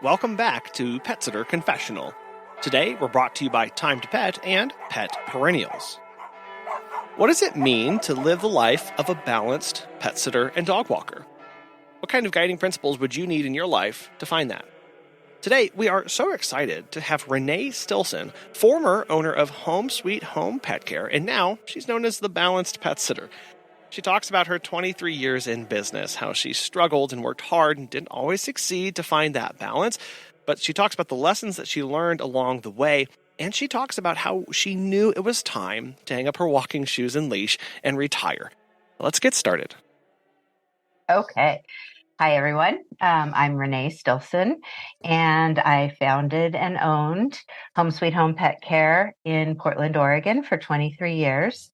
Welcome back to Pet Sitter Confessional. Today, we're brought to you by Time to Pet and Pet Perennials. What does it mean to live the life of a balanced pet sitter and dog walker? What kind of guiding principles would you need in your life to find that? Today, we are so excited to have Renée Stilson, former owner of Home Sweet Home Pet Care, and now she's known as the Balanced Pet Sitter. She talks about her 23 years in business, how she struggled and worked hard and didn't always succeed to find that balance. But she talks about the lessons that she learned along the way, and she talks about how she knew it was time to hang up her walking shoes and leash and retire. Let's get started. Okay. Hi, everyone. I'm Renée Stilson, and I founded and owned Home Sweet Home Pet Care in Portland, Oregon for 23 years.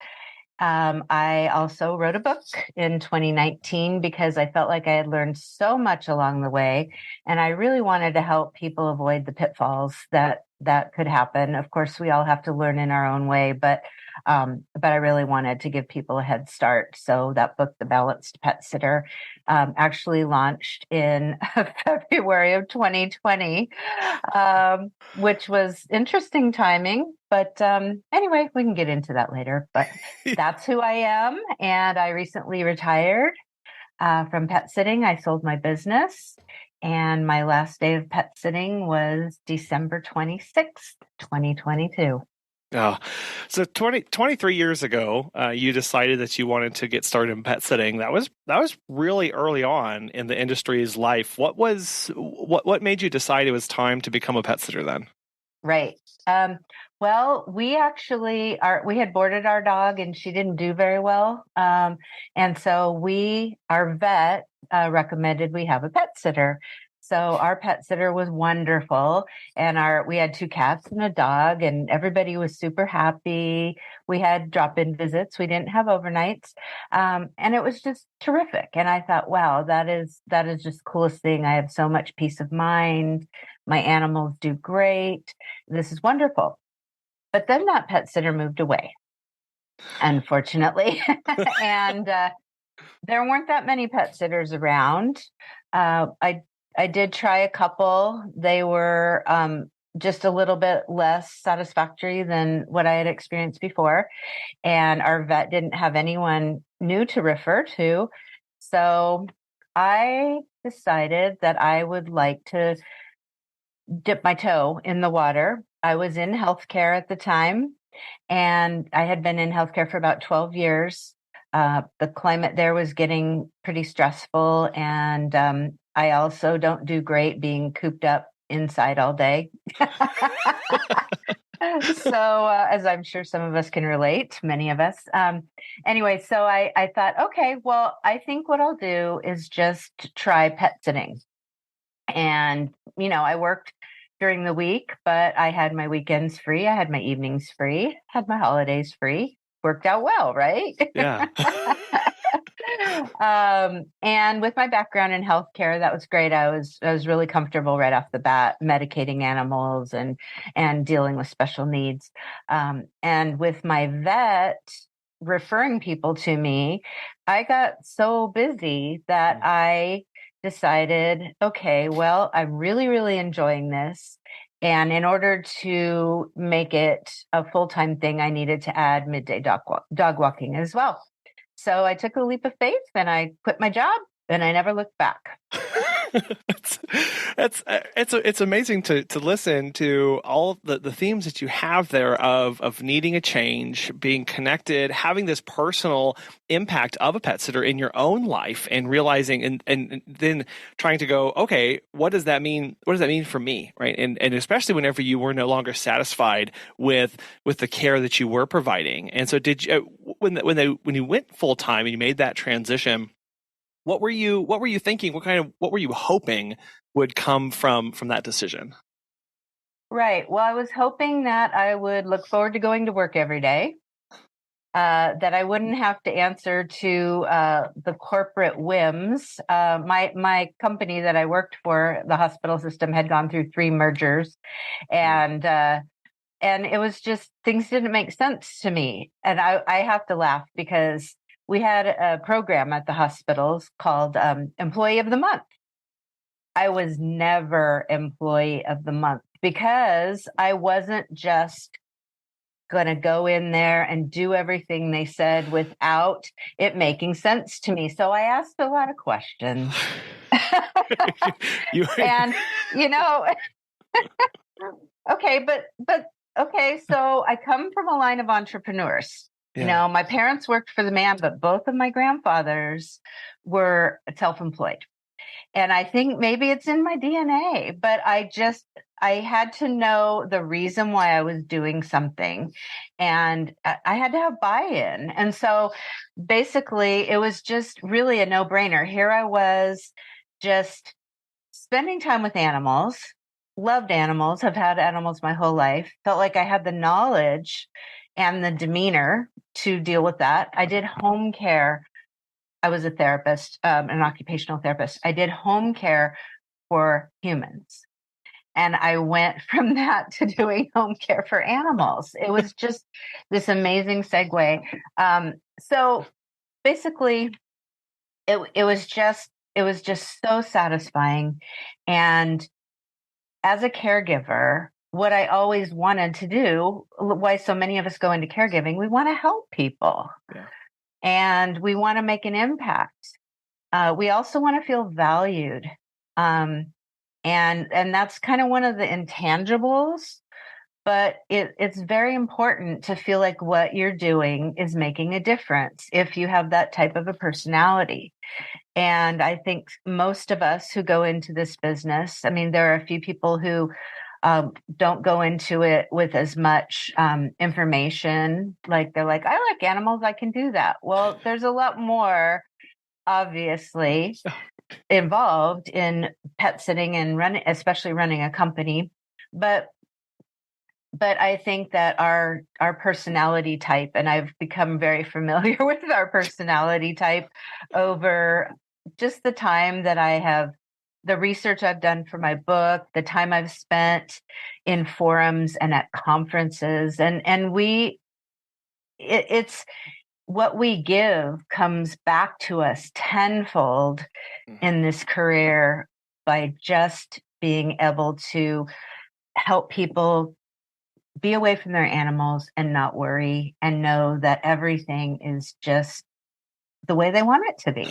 I also wrote a book in 2019 because I felt like I had learned so much along the way, and I really wanted to help people avoid the pitfalls that could happen. Of course, we all have to learn in our own way, but I really wanted to give people a head start. So that book, The Balanced Pet Sitter, actually launched in February of 2020, which was interesting timing. But anyway, we can get into that later. But that's who I am. And I recently retired from pet sitting. I sold my business. And my last day of pet sitting was December 26th, 2022. Oh, so 23 years ago, you decided that you wanted to get started in pet sitting. That was really early on in the industry's life. What made you decide it was time to become a pet sitter then? Right. Well, we had boarded our dog and she didn't do very well. And so our vet recommended we have a pet sitter. So our pet sitter was wonderful, and we had 2 cats and a dog, and everybody was super happy. We had drop-in visits. We didn't have overnights. And it was just terrific. And I thought, wow, that is just the coolest thing. I have so much peace of mind. My animals do great. This is wonderful. But then that pet sitter moved away, unfortunately. And there weren't that many pet sitters around. I did try a couple. They were just a little bit less satisfactory than what I had experienced before. And our vet didn't have anyone new to refer to. So I decided that I would like to dip my toe in the water. I was in healthcare at the time, and I had been in healthcare for about 12 years. The climate there was getting pretty stressful, and I also don't do great being cooped up inside all day. So, as I'm sure some of us can relate, many of us. Anyway, so I thought, okay, well, I think what I'll do is just try pet sitting. And, I worked during the week, but I had my weekends free. I had my evenings free, had my holidays free. Worked out well, right? Yeah. And with my background in healthcare, that was great. I was really comfortable right off the bat, medicating animals and dealing with special needs. And with my vet referring people to me, I got so busy that I decided, okay, well, I'm really, really enjoying this. And in order to make it a full-time thing, I needed to add midday dog walking as well. So I took a leap of faith and I quit my job and I never looked back. It's amazing to listen to all the themes that you have there of needing a change, being connected, having this personal impact of a pet sitter in your own life, and realizing and then trying to go, okay, what does that mean? What does that mean for me, right? And especially whenever you were no longer satisfied with the care that you were providing. And so, did you when you went full time and you made that transition? What were you thinking? What were you hoping would come from that decision? Right. Well, I was hoping that I would look forward to going to work every day, that I wouldn't have to answer to the corporate whims. My company that I worked for, the hospital system, had gone through 3 mergers, and it was just, things didn't make sense to me. And I have to laugh because we had a program at the hospitals called Employee of the Month. I was never employee of the month because I wasn't just going to go in there and do everything they said without it making sense to me. So I asked a lot of questions. you, And, you know, okay, but okay, so I come from a line of entrepreneurs. yeah. You know, my parents worked for the man, but both of my grandfathers were self-employed. And I think maybe it's in my DNA, but I had to know the reason why I was doing something, and I had to have buy-in. And so basically it was just really a no-brainer. Here I was just spending time with animals, loved animals, have had animals my whole life, felt like I had the knowledge and the demeanor to deal with that. I did home care. I was a therapist, an occupational therapist. I did home care for humans. And I went from that to doing home care for animals. It was just this amazing segue. So basically, it was just so satisfying. And as a caregiver, what I always wanted to do, why so many of us go into caregiving, we want to help people. Yeah. And we want to make an impact. We also want to feel valued. And that's kind of one of the intangibles, but it's very important to feel like what you're doing is making a difference if you have that type of a personality. And I think most of us who go into this business, I mean, there are a few people who don't go into it with as much information. Like they're like, I like animals, I can do that. Well, there's a lot more obviously involved in pet sitting and running, especially running a company. But I think that our personality type, and I've become very familiar with our personality type over just the time that I have, the research I've done for my book, the time I've spent in forums and at conferences, and it's what we give comes back to us tenfold in this career by just being able to help people be away from their animals and not worry and know that everything is just the way they want it to be.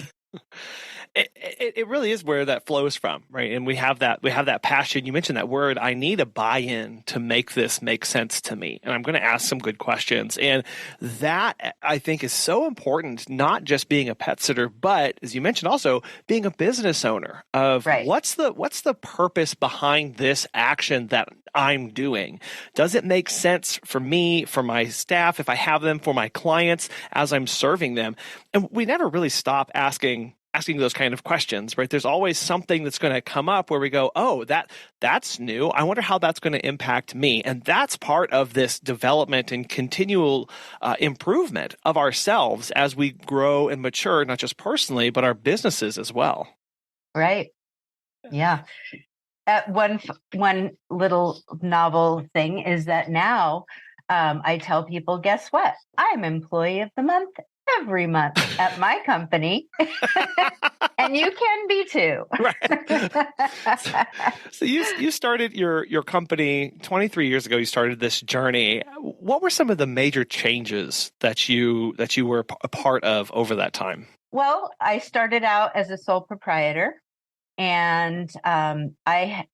It really is where that flows from, right? And we have that passion. You mentioned that word. I need a buy-in to make this make sense to me, and I'm going to ask some good questions. And that I think is so important. Not just being a pet sitter, but as you mentioned, also being a business owner. Of right. What's the purpose behind this action that I'm doing? Does it make sense for me, for my staff, if I have them, for my clients as I'm serving them? And we never really stop asking those kind of questions, right? There's always something that's going to come up where we go, oh, that's new. I wonder how that's going to impact me. And that's part of this development and continual improvement of ourselves as we grow and mature, not just personally, but our businesses as well. Right. Yeah. One little novel thing is that now I tell people, guess what? I'm employee of the month every month at my company. And you can be too. Right. So you started your company 23 years ago. You started this journey. What were some of the major changes that you were a part of over that time? Well, I started out as a sole proprietor, and I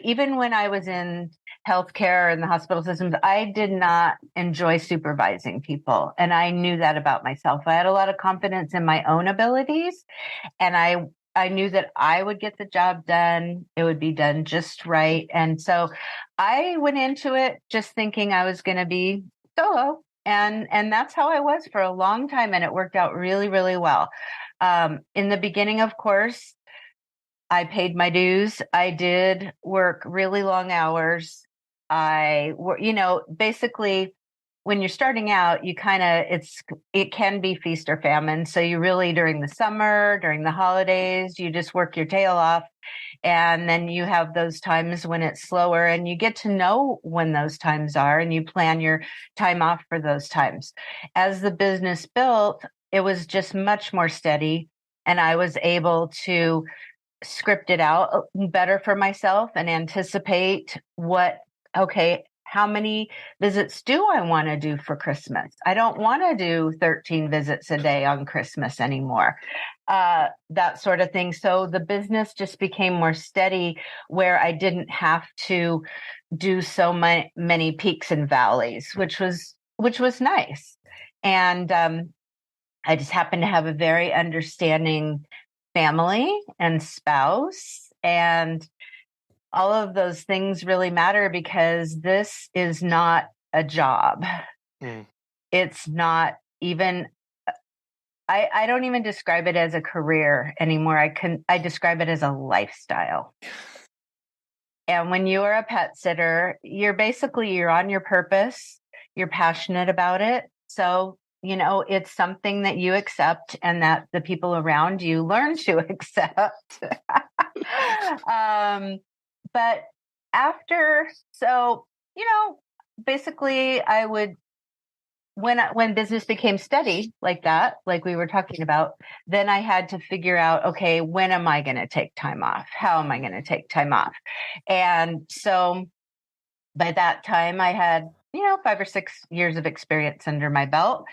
even when I was in healthcare and the hospital systems, I did not enjoy supervising people, and I knew that about myself. I had a lot of confidence in my own abilities, and I knew that I would get the job done. It would be done just right. And so I went into it just thinking I was going to be solo. And that's how I was for a long time. And it worked out really, really well. In the beginning, of course, I paid my dues. I did work really long hours. Basically when you're starting out, it can be feast or famine. So you really, during the summer, during the holidays, you just work your tail off. And then you have those times when it's slower, and you get to know when those times are, and you plan your time off for those times. As the business built, it was just much more steady, and I was able to script it out better for myself and anticipate how many visits do I want to do for Christmas? I don't want to do 13 visits a day on Christmas anymore. That sort of thing. So the business just became more steady, where I didn't have to do so many peaks and valleys, which was nice. And I just happen to have a very understanding family and spouse, and all of those things really matter, because this is not a job. It's not even, I don't even describe it as a career anymore. I describe it as a lifestyle. And when you are a pet sitter, you're on your purpose. You're passionate about it. So, it's something that you accept and that the people around you learn to accept. But basically I would, when business became steady like that, like we were talking about, then I had to figure out, okay, when am I going to take time off? How am I going to take time off? And so by that time I had, 5 or 6 years of experience under my belt.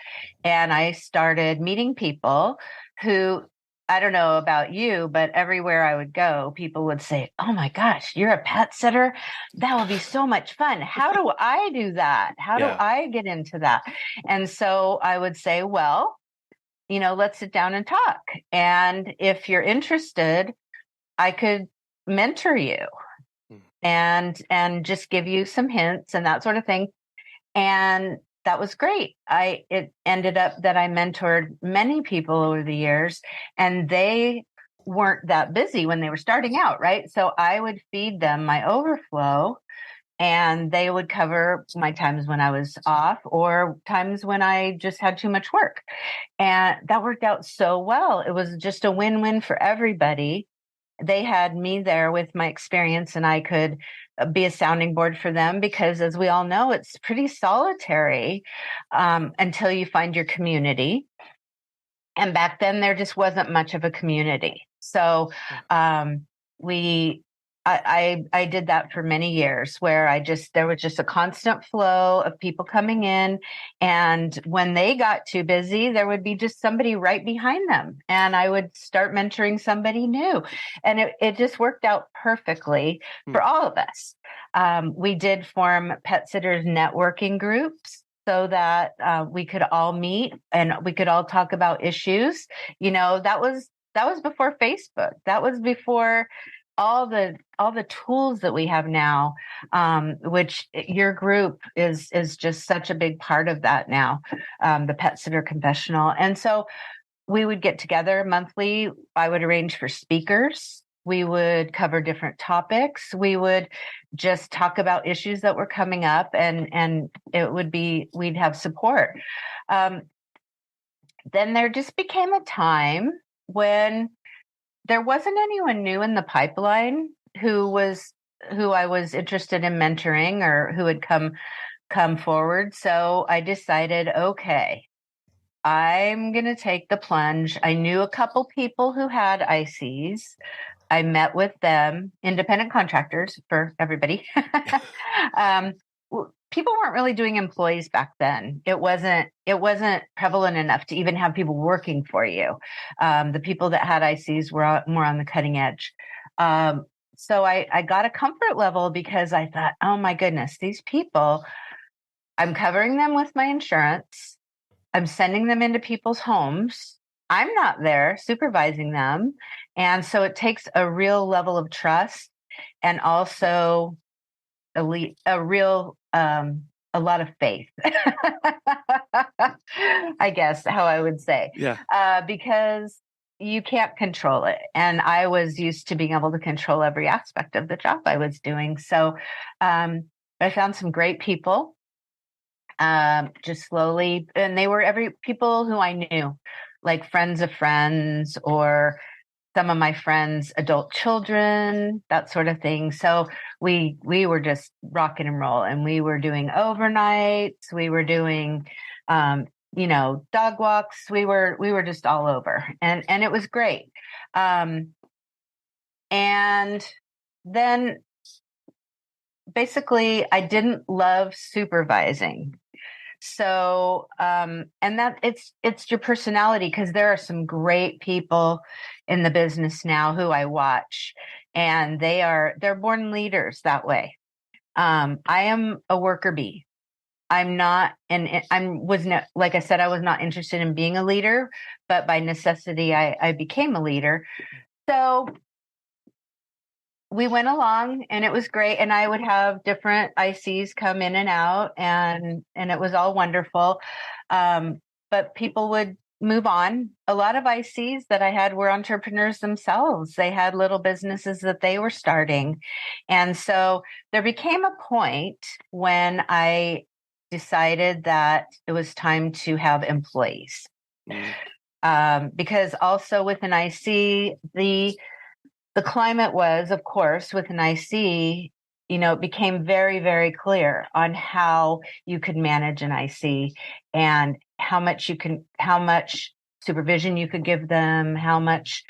And I started meeting people who, I don't know about you, but everywhere I would go, people would say, "Oh my gosh, you're a pet sitter? That would be so much fun. How do I do that? How do I get into that?" And so I would say, well, let's sit down and talk. And if you're interested, I could mentor you and just give you some hints and that sort of thing. And that was great. It ended up that I mentored many people over the years, and they weren't that busy when they were starting out, right? So I would feed them my overflow, and they would cover my times when I was off or times when I just had too much work. And that worked out so well. It was just a win-win for everybody. They had me there with my experience, and I could be a sounding board for them, because as we all know, it's pretty solitary until you find your community. And back then there just wasn't much of a community. So I did that for many years, where there was just a constant flow of people coming in. And when they got too busy, there would be just somebody right behind them. And I would start mentoring somebody new. And it just worked out perfectly for all of us. We did form pet sitters networking groups, so that we could all meet and we could all talk about issues. That was before Facebook. That was before all the tools that we have now, which your group is just such a big part of that now, the Pet Sitter Confessional. And so we would get together monthly. I would arrange for speakers. We would cover different topics. We would just talk about issues that were coming up, and we'd have support. Then there just became a time when there wasn't anyone new in the pipeline who I was interested in mentoring, or who had come forward. So I decided, okay, I'm going to take the plunge. I knew a couple people who had ICs. I met with them, independent contractors for everybody. People weren't really doing employees back then. It wasn't prevalent enough to even have people working for you. The people that had ICs were more on the cutting edge. So I got a comfort level, because I thought, oh my goodness, these people, I'm covering them with my insurance. I'm sending them into people's homes. I'm not there supervising them. And so it takes a real level of trust, and also a lot of faith, I guess how I would say. Yeah. Because you can't control it. And I was used to being able to control every aspect of the job I was doing. So I found some great people. Just slowly, and they were people who I knew, like friends of friends, or some of my friends' adult children, that sort of thing. So we were just rocking and roll, and we were doing overnights. We were doing, dog walks. We were just all over, and it was great. And then basically I didn't love supervising. So, and that it's your personality, because there are some great people in the business now who I watch, and they're born leaders that way. I am a worker bee. I'm not, and like I said, I was not interested in being a leader, but by necessity, I became a leader. So we went along and it was great. And I would have different ICs come in and out, and it was all wonderful. But people would move on. A lot of ICs that I had were entrepreneurs themselves. They had little businesses that they were starting. And so there became a point when I decided that it was time to have employees. Because also with an IC, the climate was, of course, with an IC, it became very, very clear on how you could manage an IC and how much supervision you could give them, how much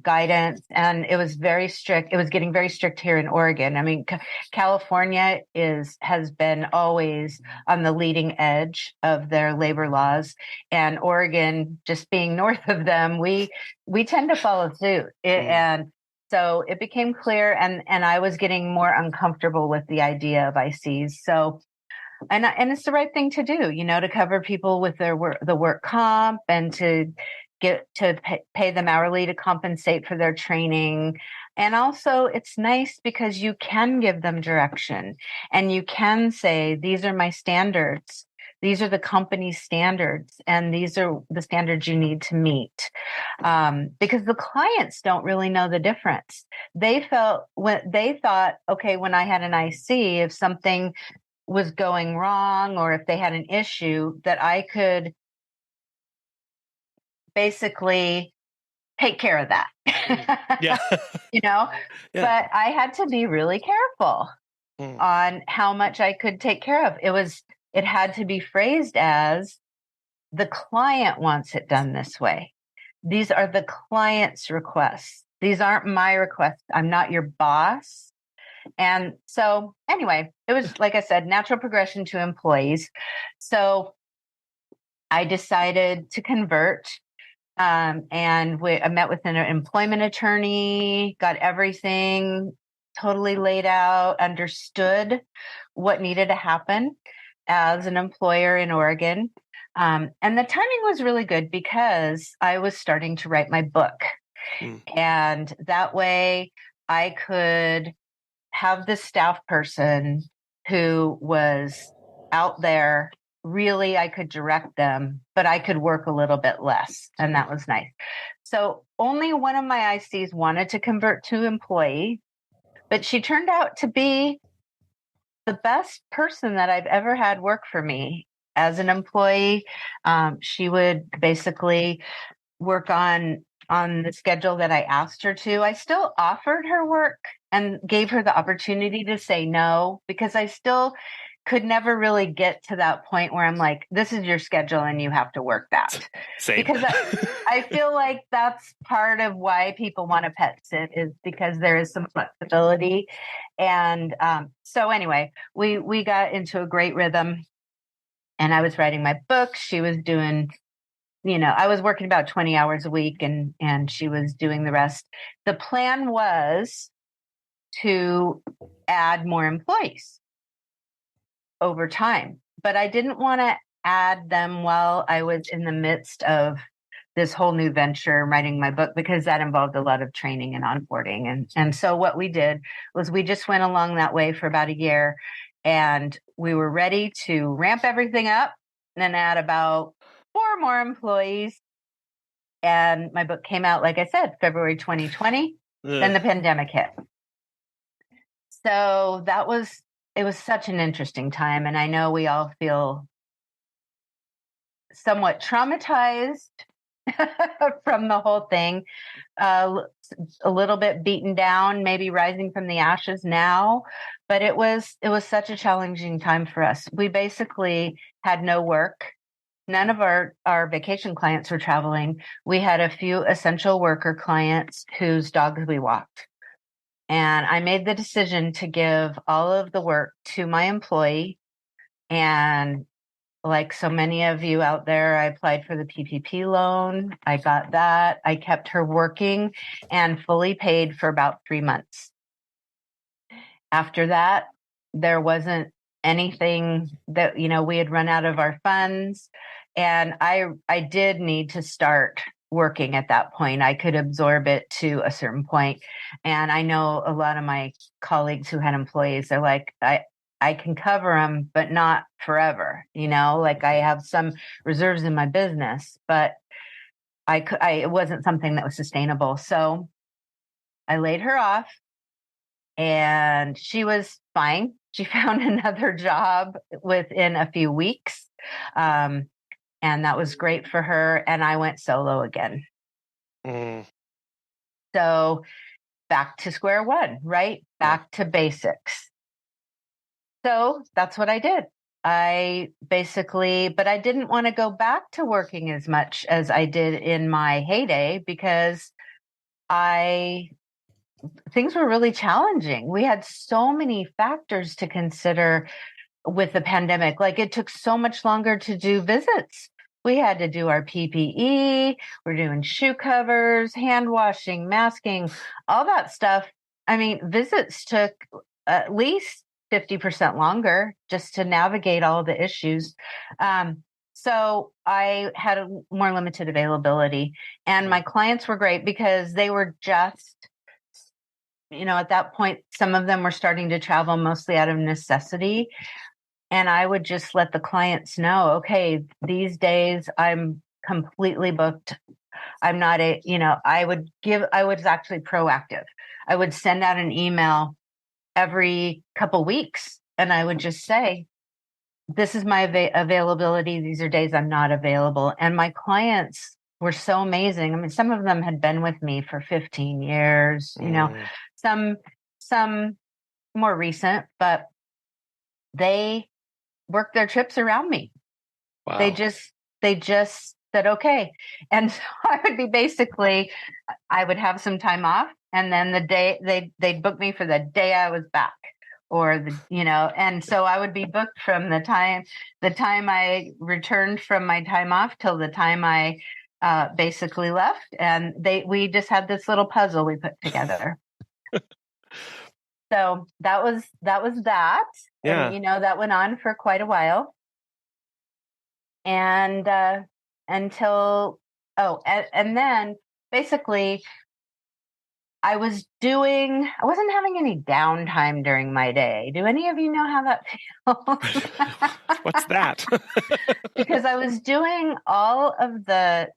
guidance. And it was very strict. It was getting very strict here in Oregon. I mean, California has been always on the leading edge of their labor laws, and Oregon, just being north of them, we tend to follow suit. And so it became clear, and I was getting more uncomfortable with the idea of ICs. So, and it's the right thing to do, to cover people with the work comp, and to pay them hourly to compensate for their training. And also it's nice because you can give them direction, and you can say, these are my standards. These are the company's standards, and these are the standards you need to meet. Because the clients don't really know the difference. They thought, okay, when I had an IC, if something was going wrong or if they had an issue, that I could basically take care of that. Yeah. Yeah. But I had to be really careful on how much I could take care of. It had to be phrased as, the client wants it done this way. These are the client's requests. These aren't my requests. I'm not your boss. And so anyway, it was, like I said, natural progression to employees. So I decided to convert. And I met with an employment attorney, got everything totally laid out, understood what needed to happen as an employer in Oregon. And the timing was really good because I was starting to write my book. And that way I could have the staff person who was out there. Really, I could direct them, but I could work a little bit less. And that was nice. So only one of my ICs wanted to convert to employee, but she turned out to be the best person that I've ever had work for me as an employee. She would basically work on the schedule that I asked her to. I still offered her work and gave her the opportunity to say no, because I still could never really get to that point where I'm like, this is your schedule and you have to work that. Same. Because I feel like that's part of why people want to pet sit, is because there is some flexibility. And so anyway, we got into a great rhythm, and I was writing my book. She was doing, I was working about 20 hours a week, and she was doing the rest. The plan was to add more employees over time, but I didn't want to add them while I was in the midst of this whole new venture, writing my book, because that involved a lot of training and onboarding. And so what we did was we just went along that way for about a year, and we were ready to ramp everything up and add about 4 more employees. And my book came out, like I said, February 2020. Then the pandemic hit. So it was such an interesting time. And I know we all feel somewhat traumatized from the whole thing, a little bit beaten down, maybe rising from the ashes now. But it was such a challenging time for us. We basically had no work. None of our vacation clients were traveling. We had a few essential worker clients whose dogs we walked. And I made the decision to give all of the work to my employee. And like so many of you out there, I applied for the PPP loan. I got that. I kept her working and fully paid for about 3 months. After that, there wasn't anything that, we had run out of our funds. And I did need to start working at that point. I could absorb it to a certain point. And I know a lot of my colleagues who had employees, they're like, I can cover them, but not forever. Like I have some reserves in my business, but it wasn't something that was sustainable. So I laid her off. And she was fine. She found another job within a few weeks. And that was great for her. And I went solo again. Mm. So back to square one, right? Back to basics. So that's what I did. But I didn't want to go back to working as much as I did in my heyday because things were really challenging. We had so many factors to consider with the pandemic. Like it took so much longer to do visits. We had to do our PPE. We're doing shoe covers, hand washing, masking, all that stuff. I mean, visits took at least 50% longer just to navigate all the issues. So I had a more limited availability, and my clients were great because they were just, at that point, some of them were starting to travel mostly out of necessity. And I would just let the clients know, okay, these days I'm completely booked. I'm not I was actually proactive. I would send out an email every couple weeks and I would just say, this is my availability. These are days I'm not available. And my clients were so amazing. I mean, some of them had been with me for 15 years, some more recent, but they worked their trips around me. Wow. They just said, okay. And so I would have some time off, and then the day they'd book me for the day I was back, or and so I would be booked from the time I returned from my time off till the time I basically left. And we just had this little puzzle we put together. So that was that. Yeah. And, that went on for quite a while. And and then basically I wasn't having any downtime during my day. Do any of you know how that feels? What's that? Because I was doing all of the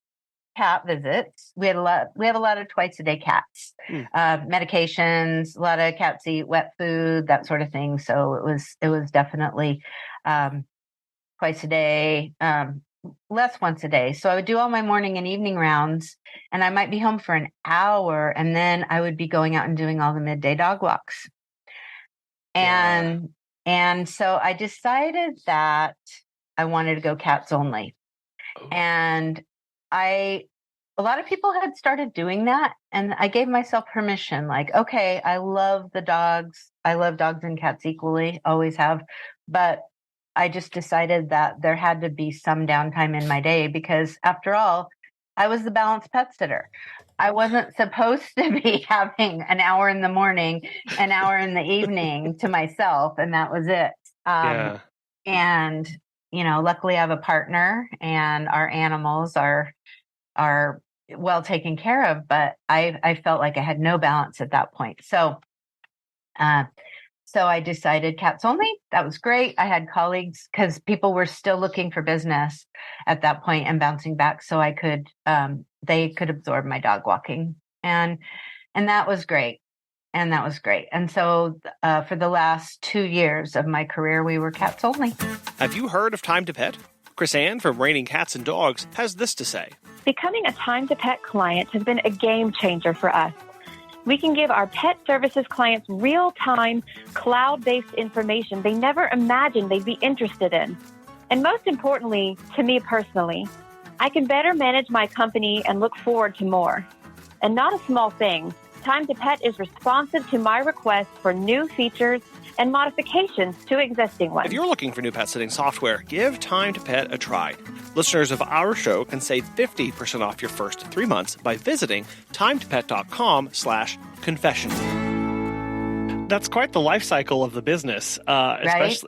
cat visits. We have a lot of twice a day cats, medications. A lot of cats eat wet food, that sort of thing. So it was definitely twice a day, less once a day. So I would do all my morning and evening rounds, and I might be home for an hour, and then I would be going out and doing all the midday dog walks. And so I decided that I wanted to go cats only. Oh. And a lot of people had started doing that, and I gave myself permission, like, okay, I love the dogs. I love dogs and cats equally, always have. But I just decided that there had to be some downtime in my day because, after all, I was the balanced pet sitter. I wasn't supposed to be having an hour in the morning, an hour in the evening to myself, and that was it. And, luckily I have a partner, and our animals are well taken care of, but I felt like I had no balance at that point. So I decided cats only. That was great. I had colleagues, because people were still looking for business at that point and bouncing back, so they could absorb my dog walking, and that was great. And so for the last 2 years of my career, we were cats only. Have you heard of Time to Pet? Chris Ann from Raining Cats and Dogs has this to say. Becoming a Time to Pet client has been a game changer for us. We can give our pet services clients real-time, cloud-based information they never imagined they'd be interested in. And most importantly, to me personally, I can better manage my company and look forward to more. And not a small thing, Time to Pet is responsive to my request for new features and modifications to existing ones. If you're looking for new pet sitting software, give Time to Pet a try. Listeners of our show can save 50% off your first 3 months by visiting timetopet.com/confessional. That's quite the life cycle of the business, Right?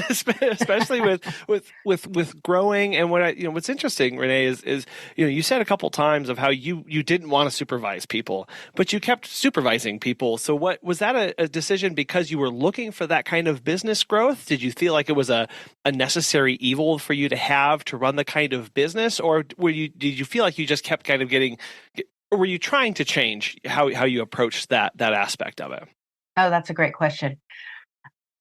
especially with growing. And what's interesting, Renee, is you said a couple times of how you didn't want to supervise people, but you kept supervising people. So what was that a decision because you were looking for that kind of business growth? Did you feel like it was a necessary evil for you to have to run the kind of business, or did you feel like you just kept kind of or were you trying to change how you approached that aspect of it? Oh, that's a great question.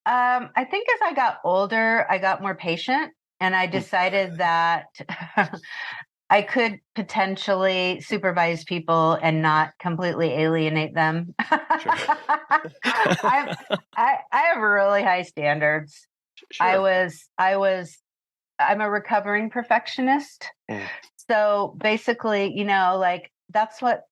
I think as I got older, I got more patient, and I decided that I could potentially supervise people and not completely alienate them. Sure. I have really high standards. Sure. I'm a recovering perfectionist. So basically, that's what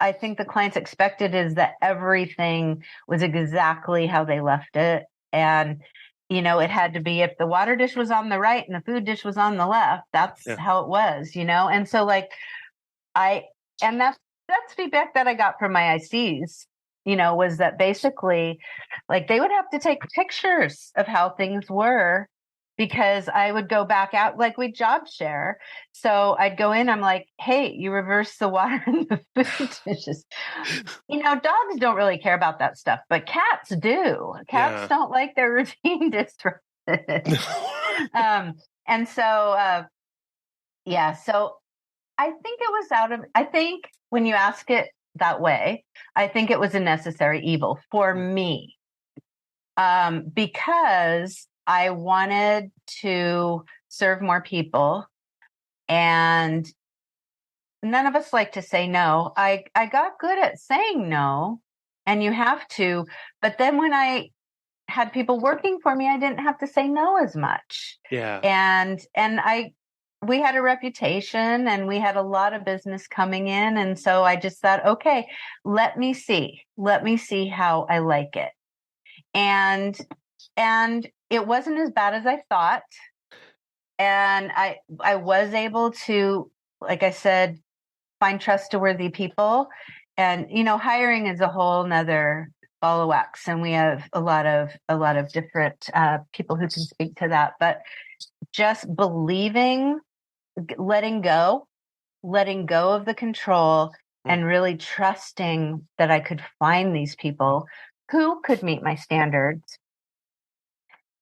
I think the clients expected, is that everything was exactly how they left it. And, it had to be, if the water dish was on the right and the food dish was on the left, that's how it was, And so that's feedback that I got from my ICs, was that basically they would have to take pictures of how things were, because I would go back out, we job share. So I'd go in, I'm like, hey, you reverse the water in the food dishes. Dogs don't really care about that stuff, but cats do. Cats don't like their routine disrupted. And so, so I think it was I think when you ask it that way, I think it was a necessary evil for me. Because I wanted to serve more people, and none of us like to say no. I got good at saying no, and you have to. But then when I had people working for me, I didn't have to say no as much. Yeah. And we had a reputation, and we had a lot of business coming in. And so I just thought, okay, let me see how I like it. And it wasn't as bad as I thought. And I was able to, like I said, find trustworthy people. And, hiring is a whole nother ball of wax. And we have a lot of different people who can speak to that. But just believing, letting go of the control, and really trusting that I could find these people who could meet my standards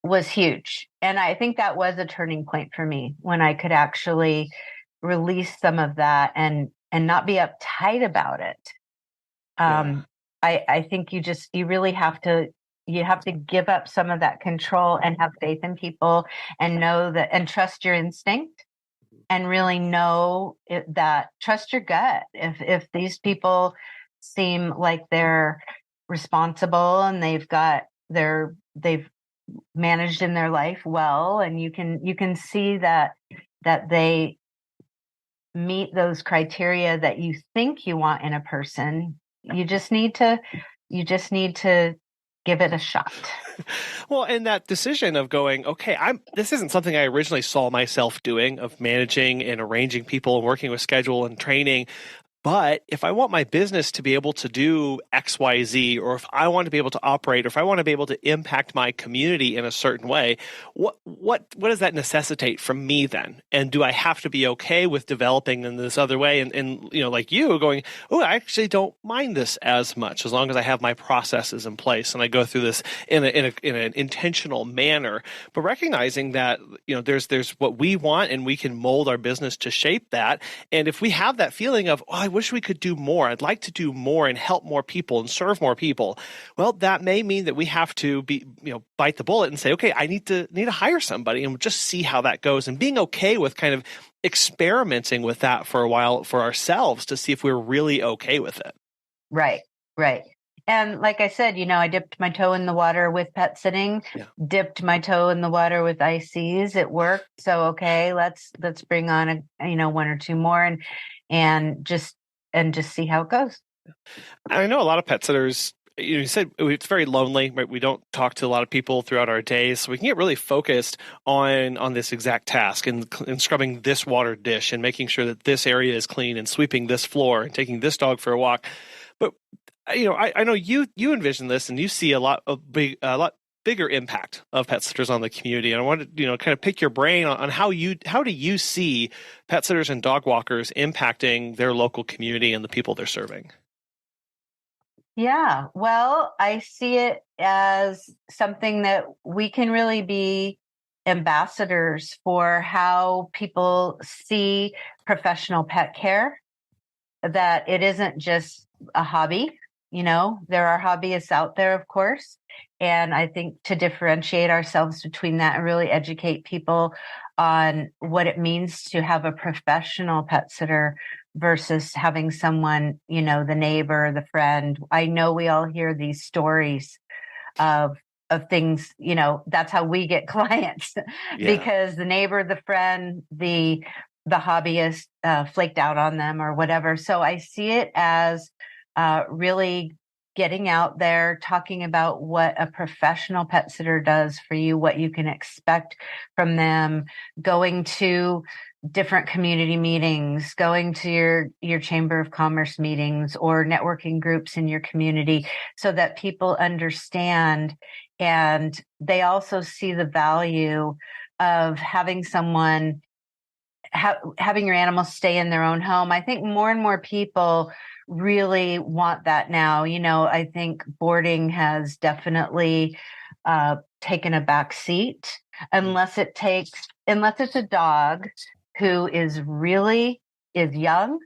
was huge. And I think that was a turning point for me, when I could actually release some of that and not be uptight about it. I think you really have to give up some of that control and have faith in people, and know that, and trust your instinct, and really know that, trust your gut. If these people seem like they're responsible, and they've managed in their life well, and you can see that they meet those criteria that you think you want in a person, you just need to give it a shot. Well, and that decision of going, okay, this isn't something I originally saw myself doing, of managing and arranging people and working with schedule and training. But if I want my business to be able to do X, Y, Z, or if I want to be able to operate, or if I want to be able to impact my community in a certain way, what does that necessitate from me then? And do I have to be okay with developing in this other way? And like you going, oh, I actually don't mind this as much, as long as I have my processes in place and I go through this in an intentional manner. But recognizing that there's what we want, and we can mold our business to shape that. And if we have that feeling of, oh, I wish we could do more, I'd like to do more and help more people and serve more people, well, that may mean that we have to bite the bullet and say, okay, I need to hire somebody, and just see how that goes, and being okay with kind of experimenting with that for a while for ourselves to see if we're really okay with it. Right. And like I said, I dipped my toe in the water with pet sitting, dipped my toe in the water with ICs. It worked. So, okay, let's bring on one or two more, and just see how it goes. I know a lot of pet sitters, you said it's very lonely, right? We don't talk to a lot of people throughout our days, so we can get really focused on this exact task and scrubbing this water dish and making sure that this area is clean and sweeping this floor and taking this dog for a walk. But I know you envision this and you see a lot bigger impact of pet sitters on the community. And I wanted to, kind of pick your brain on how do you see pet sitters and dog walkers impacting their local community and the people they're serving? Yeah, well, I see it as something that we can really be ambassadors for how people see professional pet care, that it isn't just a hobby. There are hobbyists out there, of course. And I think to differentiate ourselves between that and really educate people on what it means to have a professional pet sitter versus having someone, the neighbor, the friend. I know we all hear these stories of things, that's how we get clients because the neighbor, the friend, the hobbyist flaked out on them or whatever. So I see it as really getting out there, talking about what a professional pet sitter does for you, what you can expect from them, going to different community meetings, going to your Chamber of Commerce meetings or networking groups in your community so that people understand and they also see the value of having someone having your animals stay in their own home. I think more and more people really want that now. I think boarding has definitely taken a back seat unless it's a dog who is young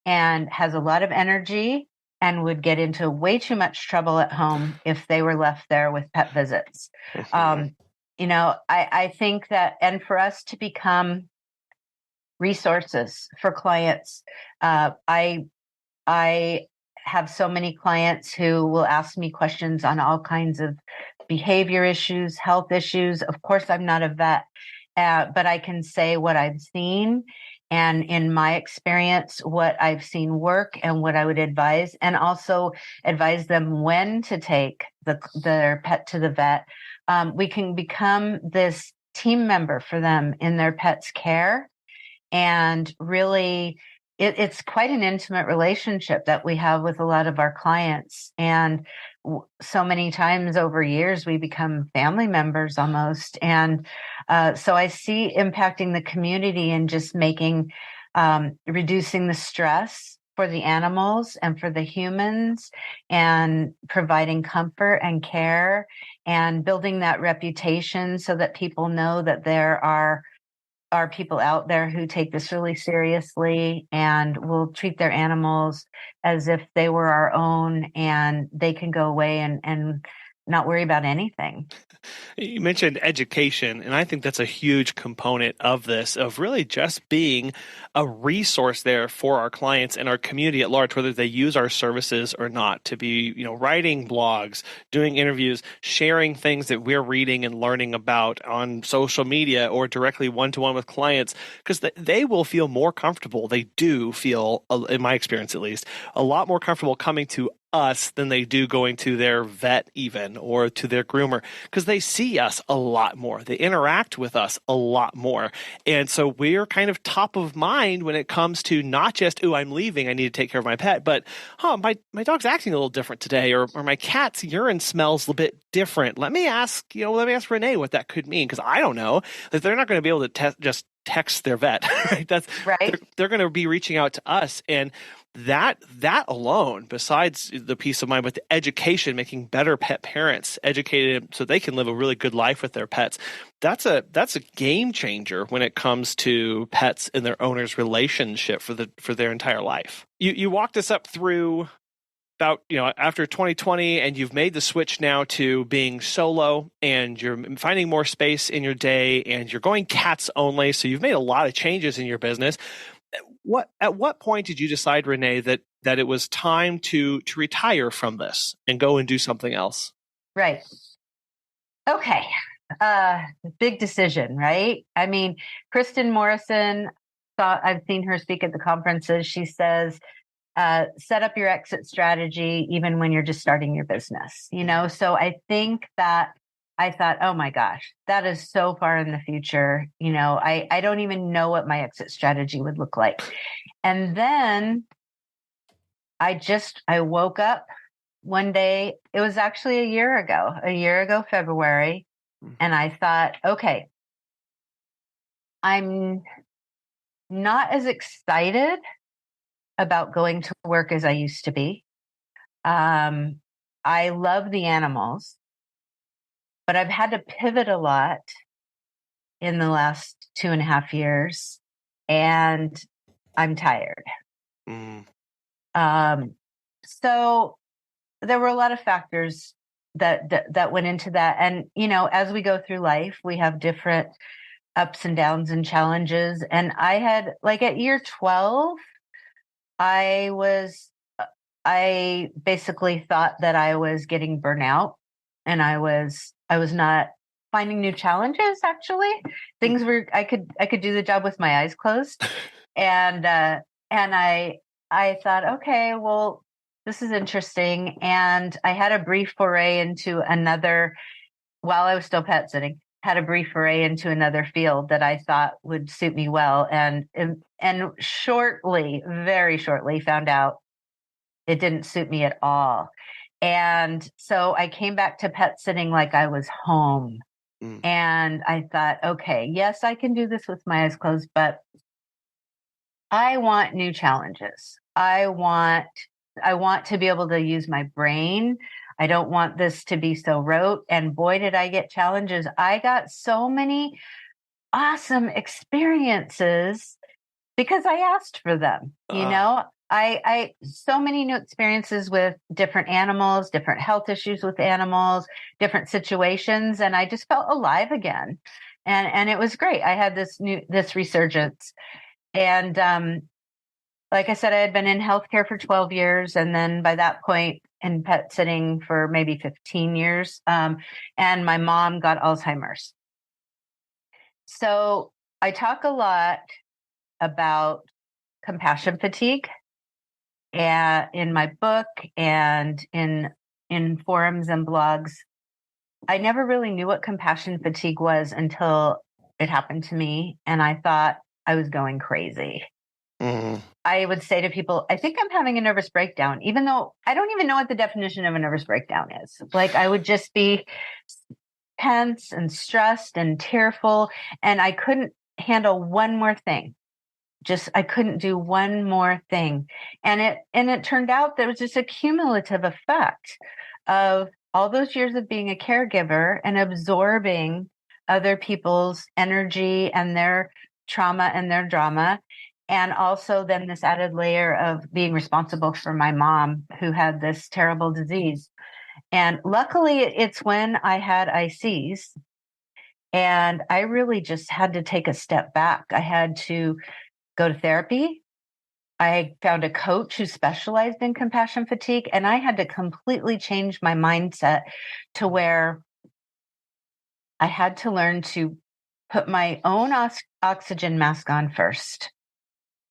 and has a lot of energy and would get into way too much trouble at home if they were left there with pet visits. I think that, and for us to become resources for clients, I have so many clients who will ask me questions on all kinds of behavior issues, health issues. Of course, I'm not a vet, but I can say what I've seen. And in my experience, what I've seen work and what I would advise, and also advise them when to take their pet to the vet. We can become this team member for them in their pet's care. And really, it's quite an intimate relationship that we have with a lot of our clients. And so many times over years, we become family members almost. And so I see impacting the community and just reducing the stress for the animals and for the humans and providing comfort and care and building that reputation so that people know that there are people out there who take this really seriously and will treat their animals as if they were our own and they can go away and not worry about anything. You mentioned education, and I think that's a huge component of this, of really just being a resource there for our clients and our community at large, whether they use our services or not, to be, writing blogs, doing interviews, sharing things that we're reading and learning about on social media or directly one-to-one with clients, because they will feel more comfortable. They do feel, in my experience at least, a lot more comfortable coming to us than they do going to their vet even or to their groomer, because they see us a lot more. They interact with us a lot more. And so we're kind of top of mind when it comes to not just, oh, I'm leaving, I need to take care of my pet, but my dog's acting a little different today, or my cat's urine smells a bit different. Let me ask Renee what that could mean, because I don't know. That they're not going to be able to just text their vet. Right? That's right. They're going to be reaching out to us, and that alone, besides the peace of mind, but the education, making better pet parents, educated so they can live a really good life with their pets, that's a game changer when it comes to pets and their owner's relationship for their entire life. You walked us up through about, after 2020, and you've made the switch now to being solo, and you're finding more space in your day, and you're going cats only. So you've made a lot of changes in your business. At what point did you decide, Renee, that it was time to retire from this and go and do something else? Right. Okay. Big decision, right? I mean, Kristen Morrison, I've seen her speak at the conferences. She says, set up your exit strategy even when you're just starting your business, So I think that I thought, oh my gosh, that is so far in the future. I don't even know what my exit strategy would look like. And then I woke up one day, it was actually a year ago, February. And I thought, okay, I'm not as excited about going to work as I used to be. I love the animals, but I've had to pivot a lot in the last 2.5 years, and I'm tired. So there were a lot of factors that went into that. And, as we go through life, we have different ups and downs and challenges. And I had, like, at year 12, I basically thought that I was getting burnout, and I was not finding new challenges. Actually, things were, I could do the job with my eyes closed. And I thought, okay, well, this is interesting. And I had a brief foray into while I was still pet sitting, had a brief foray into another field that I thought would suit me well. And very shortly found out it didn't suit me at all. And so I came back to pet sitting like I was home. And I thought, okay, yes, I can do this with my eyes closed, but I want new challenges. I want to be able to use my brain. I don't want this to be so rote. And boy, did I get challenges. I got so many awesome experiences because I asked for them. I so many new experiences with different animals, different health issues with animals, different situations, and I just felt alive again. And it was great. I had this resurgence. And like I said, I had been in healthcare for 12 years, and then by that point in pet sitting for maybe 15 years. And my mom got Alzheimer's. So I talk a lot about compassion fatigue in my book and in forums and blogs. I never really knew what compassion fatigue was until it happened to me, and I thought I was going crazy. I would say to people, I think I'm having a nervous breakdown, even though I don't even know what the definition of a nervous breakdown is. Like, I would just be tense and stressed and tearful, and I couldn't handle one more thing. I couldn't do one more thing. And it turned out there was just a cumulative effect of all those years of being a caregiver and absorbing other people's energy and their trauma and their drama. And also then this added layer of being responsible for my mom, who had this terrible disease. And luckily it's when I had ICs, and I really just had to take a step back. I had to go to therapy. I found a coach who specialized in compassion fatigue, and I had to completely change my mindset to where I had to learn to put my own oxygen mask on first.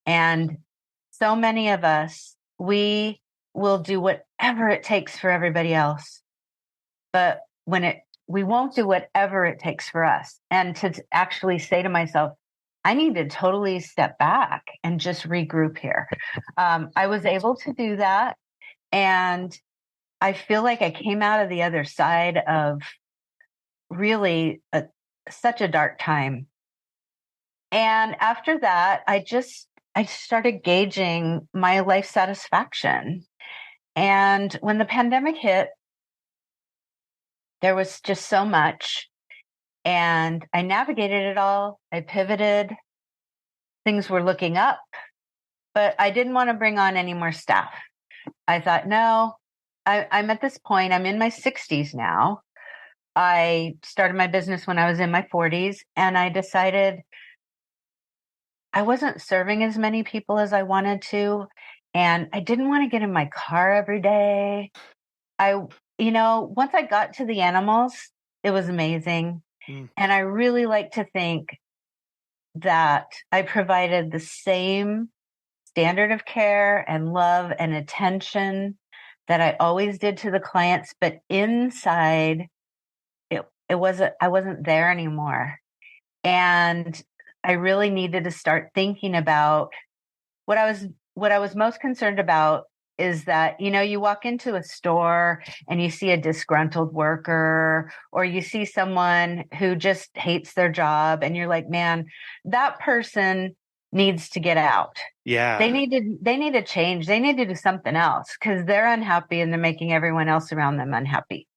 And so many of us, we will do whatever it takes for everybody else, but we won't do whatever it takes for us. And to actually say to myself, I need to totally step back and just regroup here. I was able to do that. And I feel like I came out of the other side of really such a dark time. And after that, I started gauging my life satisfaction. And when the pandemic hit, there was just so much. And I navigated it all. I pivoted. Things were looking up, but I didn't want to bring on any more staff. I thought, no, I'm at this point. I'm in my 60s now. I started my business when I was in my 40s, and I decided I wasn't serving as many people as I wanted to. And I didn't want to get in my car every day. Once I got to the animals, it was amazing. And I really like to think that I provided the same standard of care and love and attention that I always did to the clients, but inside I wasn't there anymore. And I really needed to start thinking about what I was most concerned about is that, you walk into a store and you see a disgruntled worker, or you see someone who just hates their job, and you're like, man, that person needs to get out. Yeah. They need to change. They need to do something else because they're unhappy and they're making everyone else around them unhappy.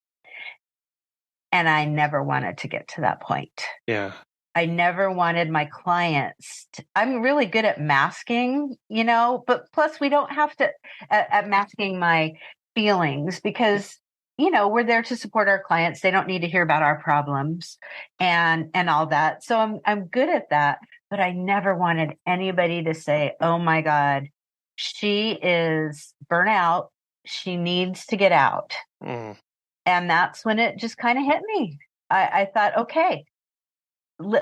And I never wanted to get to that point. Yeah. I never wanted my clients I'm really good at masking, but plus we don't have to at masking my feelings because, we're there to support our clients. They don't need to hear about our problems and all that. So I'm good at that, but I never wanted anybody to say, "Oh my God, she is burnt out. She needs to get out." Mm. And that's when it just kind of hit me. I thought, okay,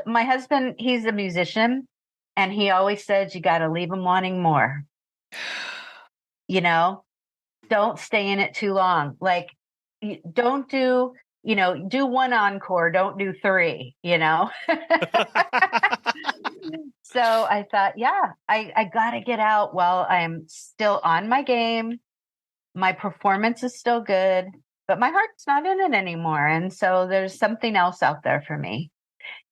my husband, he's a musician, and he always says, you got to leave him wanting more. Don't stay in it too long. Like, don't do one encore, don't do three, So I thought, yeah, I got to get out while I'm still on my game. My performance is still good, but my heart's not in it anymore. And so there's something else out there for me.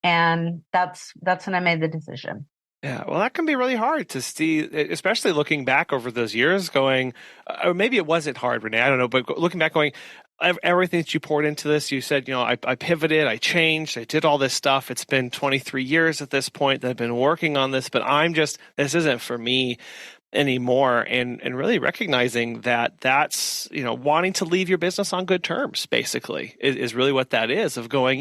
And that's when I made the decision. Yeah, well, that can be really hard to see, especially looking back over those years going, or maybe it wasn't hard, Renee, I don't know, but looking back going, everything that you poured into this, you said, I pivoted, I changed, I did all this stuff. It's been 23 years at this point that I've been working on this, but this isn't for me anymore. And really recognizing that that's, wanting to leave your business on good terms, basically, is really what that is, of going,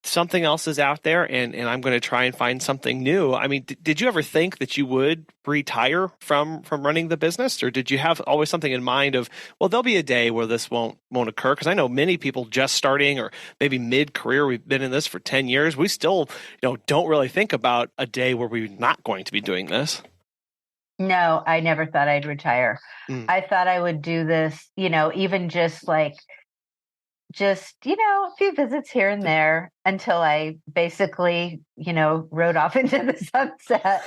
something else is out there and I'm going to try and find something new. I mean, did you ever think that you would retire from running the business, or did you have always something in mind of, well, there'll be a day where this won't occur? Because I know many people just starting or maybe mid-career, we've been in this for 10 years. We still, don't really think about a day where we're not going to be doing this. No, I never thought I'd retire. I thought I would do this, even just a few visits here and there until I basically, rode off into the sunset.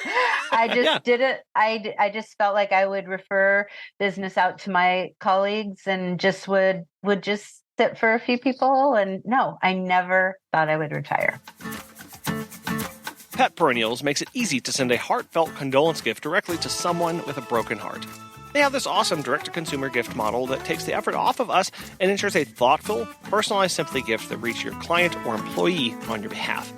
I just did it. I just felt like I would refer business out to my colleagues and just would just sit for a few people. And no, I never thought I would retire. Pet Perennials makes it easy to send a heartfelt condolence gift directly to someone with a broken heart. They have this awesome direct-to-consumer gift model that takes the effort off of us and ensures a thoughtful, personalized sympathy gift that reaches your client or employee on your behalf.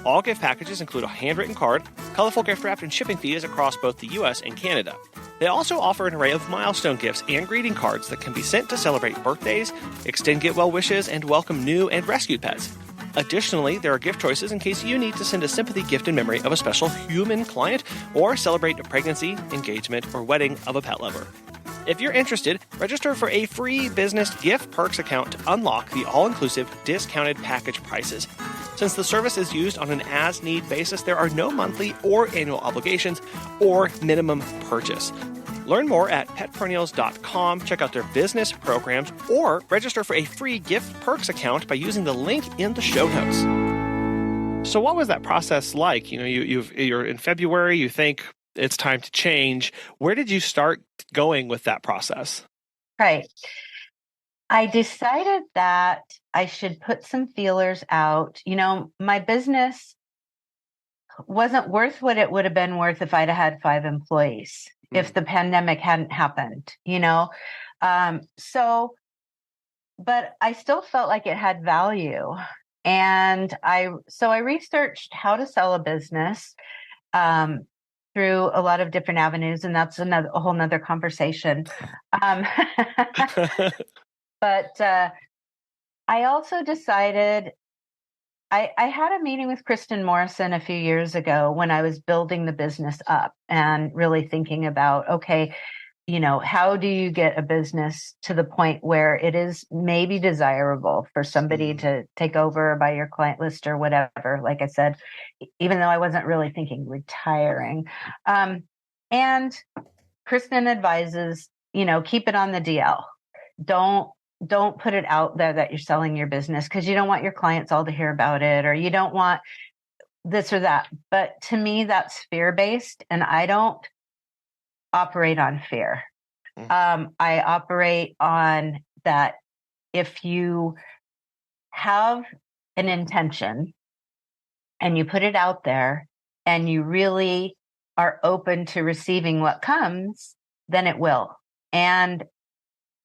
All gift packages include a handwritten card, colorful gift wrap, and shipping fees across both the U.S. and Canada. They also offer an array of milestone gifts and greeting cards that can be sent to celebrate birthdays, extend get well wishes, and welcome new and rescued pets. Additionally, there are gift choices in case you need to send a sympathy gift in memory of a special human client or celebrate a pregnancy, engagement, or wedding of a pet lover. If you're interested, register for a free business gift perks account to unlock the all-inclusive discounted package prices. Since the service is used on an as-need basis, there are no monthly or annual obligations or minimum purchase. Learn more at petperennials.com, check out their business programs, or register for a free gift perks account by using the link in the show notes. So what was that process like? You're in February, you think it's time to change. Where did you start going with that process? Right. I decided that I should put some feelers out. My business wasn't worth what it would have been worth if I'd had 5 employees. If the pandemic hadn't happened, but I still felt like it had value. And I researched how to sell a business through a lot of different avenues, and that's a whole nother conversation. But I also decided I had a meeting with Kristen Morrison a few years ago when I was building the business up and really thinking about, okay, how do you get a business to the point where it is maybe desirable for somebody to take over or buy your client list or whatever? Like I said, even though I wasn't really thinking retiring. And Kristen advises, keep it on the DL. Don't put it out there that you're selling your business, because you don't want your clients all to hear about it, or you don't want this or that. But to me, that's fear-based, and I don't operate on fear. I operate on that if you have an intention and you put it out there and you really are open to receiving what comes, then it will. And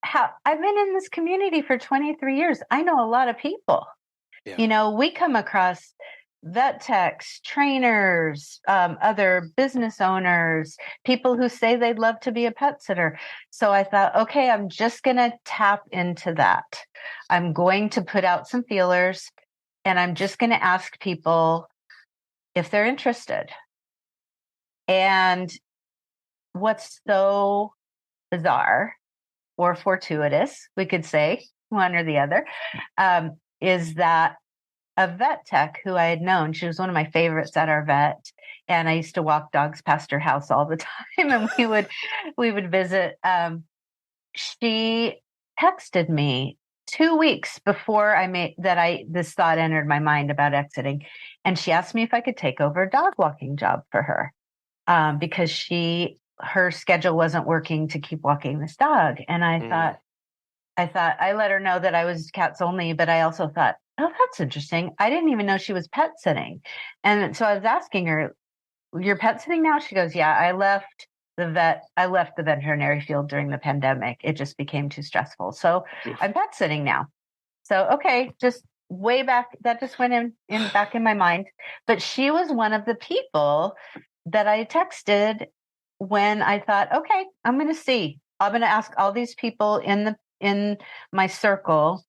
I've been in this community for 23 years. I know a lot of people. Yeah. We come across vet techs, trainers, other business owners, people who say they'd love to be a pet sitter. So I thought, okay, I'm just going to tap into that. I'm going to put out some feelers, and I'm just going to ask people if they're interested. And what's so bizarre or fortuitous, we could say one or the other, is that a vet tech who I had known, she was one of my favorites at our vet, and I used to walk dogs past her house all the time, and we would visit. She texted me 2 weeks before this thought entered my mind about exiting, and she asked me if I could take over a dog walking job for her, because her schedule wasn't working to keep walking this dog. And I thought I let her know that I was cats only, but I also thought, oh, that's interesting. I didn't even know she was pet sitting. And so I was asking her, you're pet sitting now? She goes, yeah, I left the veterinary field during the pandemic. It just became too stressful. So I'm pet sitting now. So, okay, just way back, that just went back in my mind. But she was one of the people that I texted when I thought, okay, I'm going to ask all these people in my circle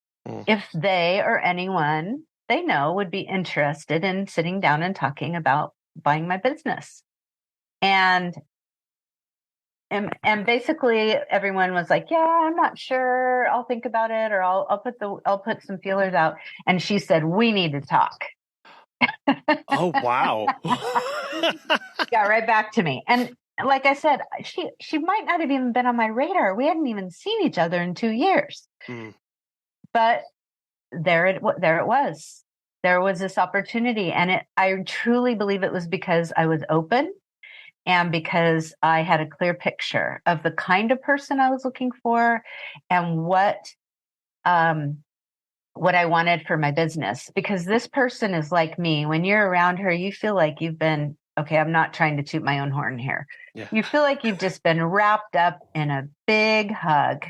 if they or anyone they know would be interested in sitting down and talking about buying my business. And basically everyone was like, yeah, I'm not sure. I'll think about it, or I'll put some feelers out. And she said, we need to talk. Oh, wow. Got right back to me. And like I said, she might not have even been on my radar. We hadn't even seen each other in 2 years. But there it was. There was this opportunity, and I truly believe it was because I was open, and because I had a clear picture of the kind of person I was looking for, and what I wanted for my business. Because this person is like me. When you're around her, you feel like you've been, okay, I'm not trying to toot my own horn here. Yeah. You feel like you've just been wrapped up in a big hug.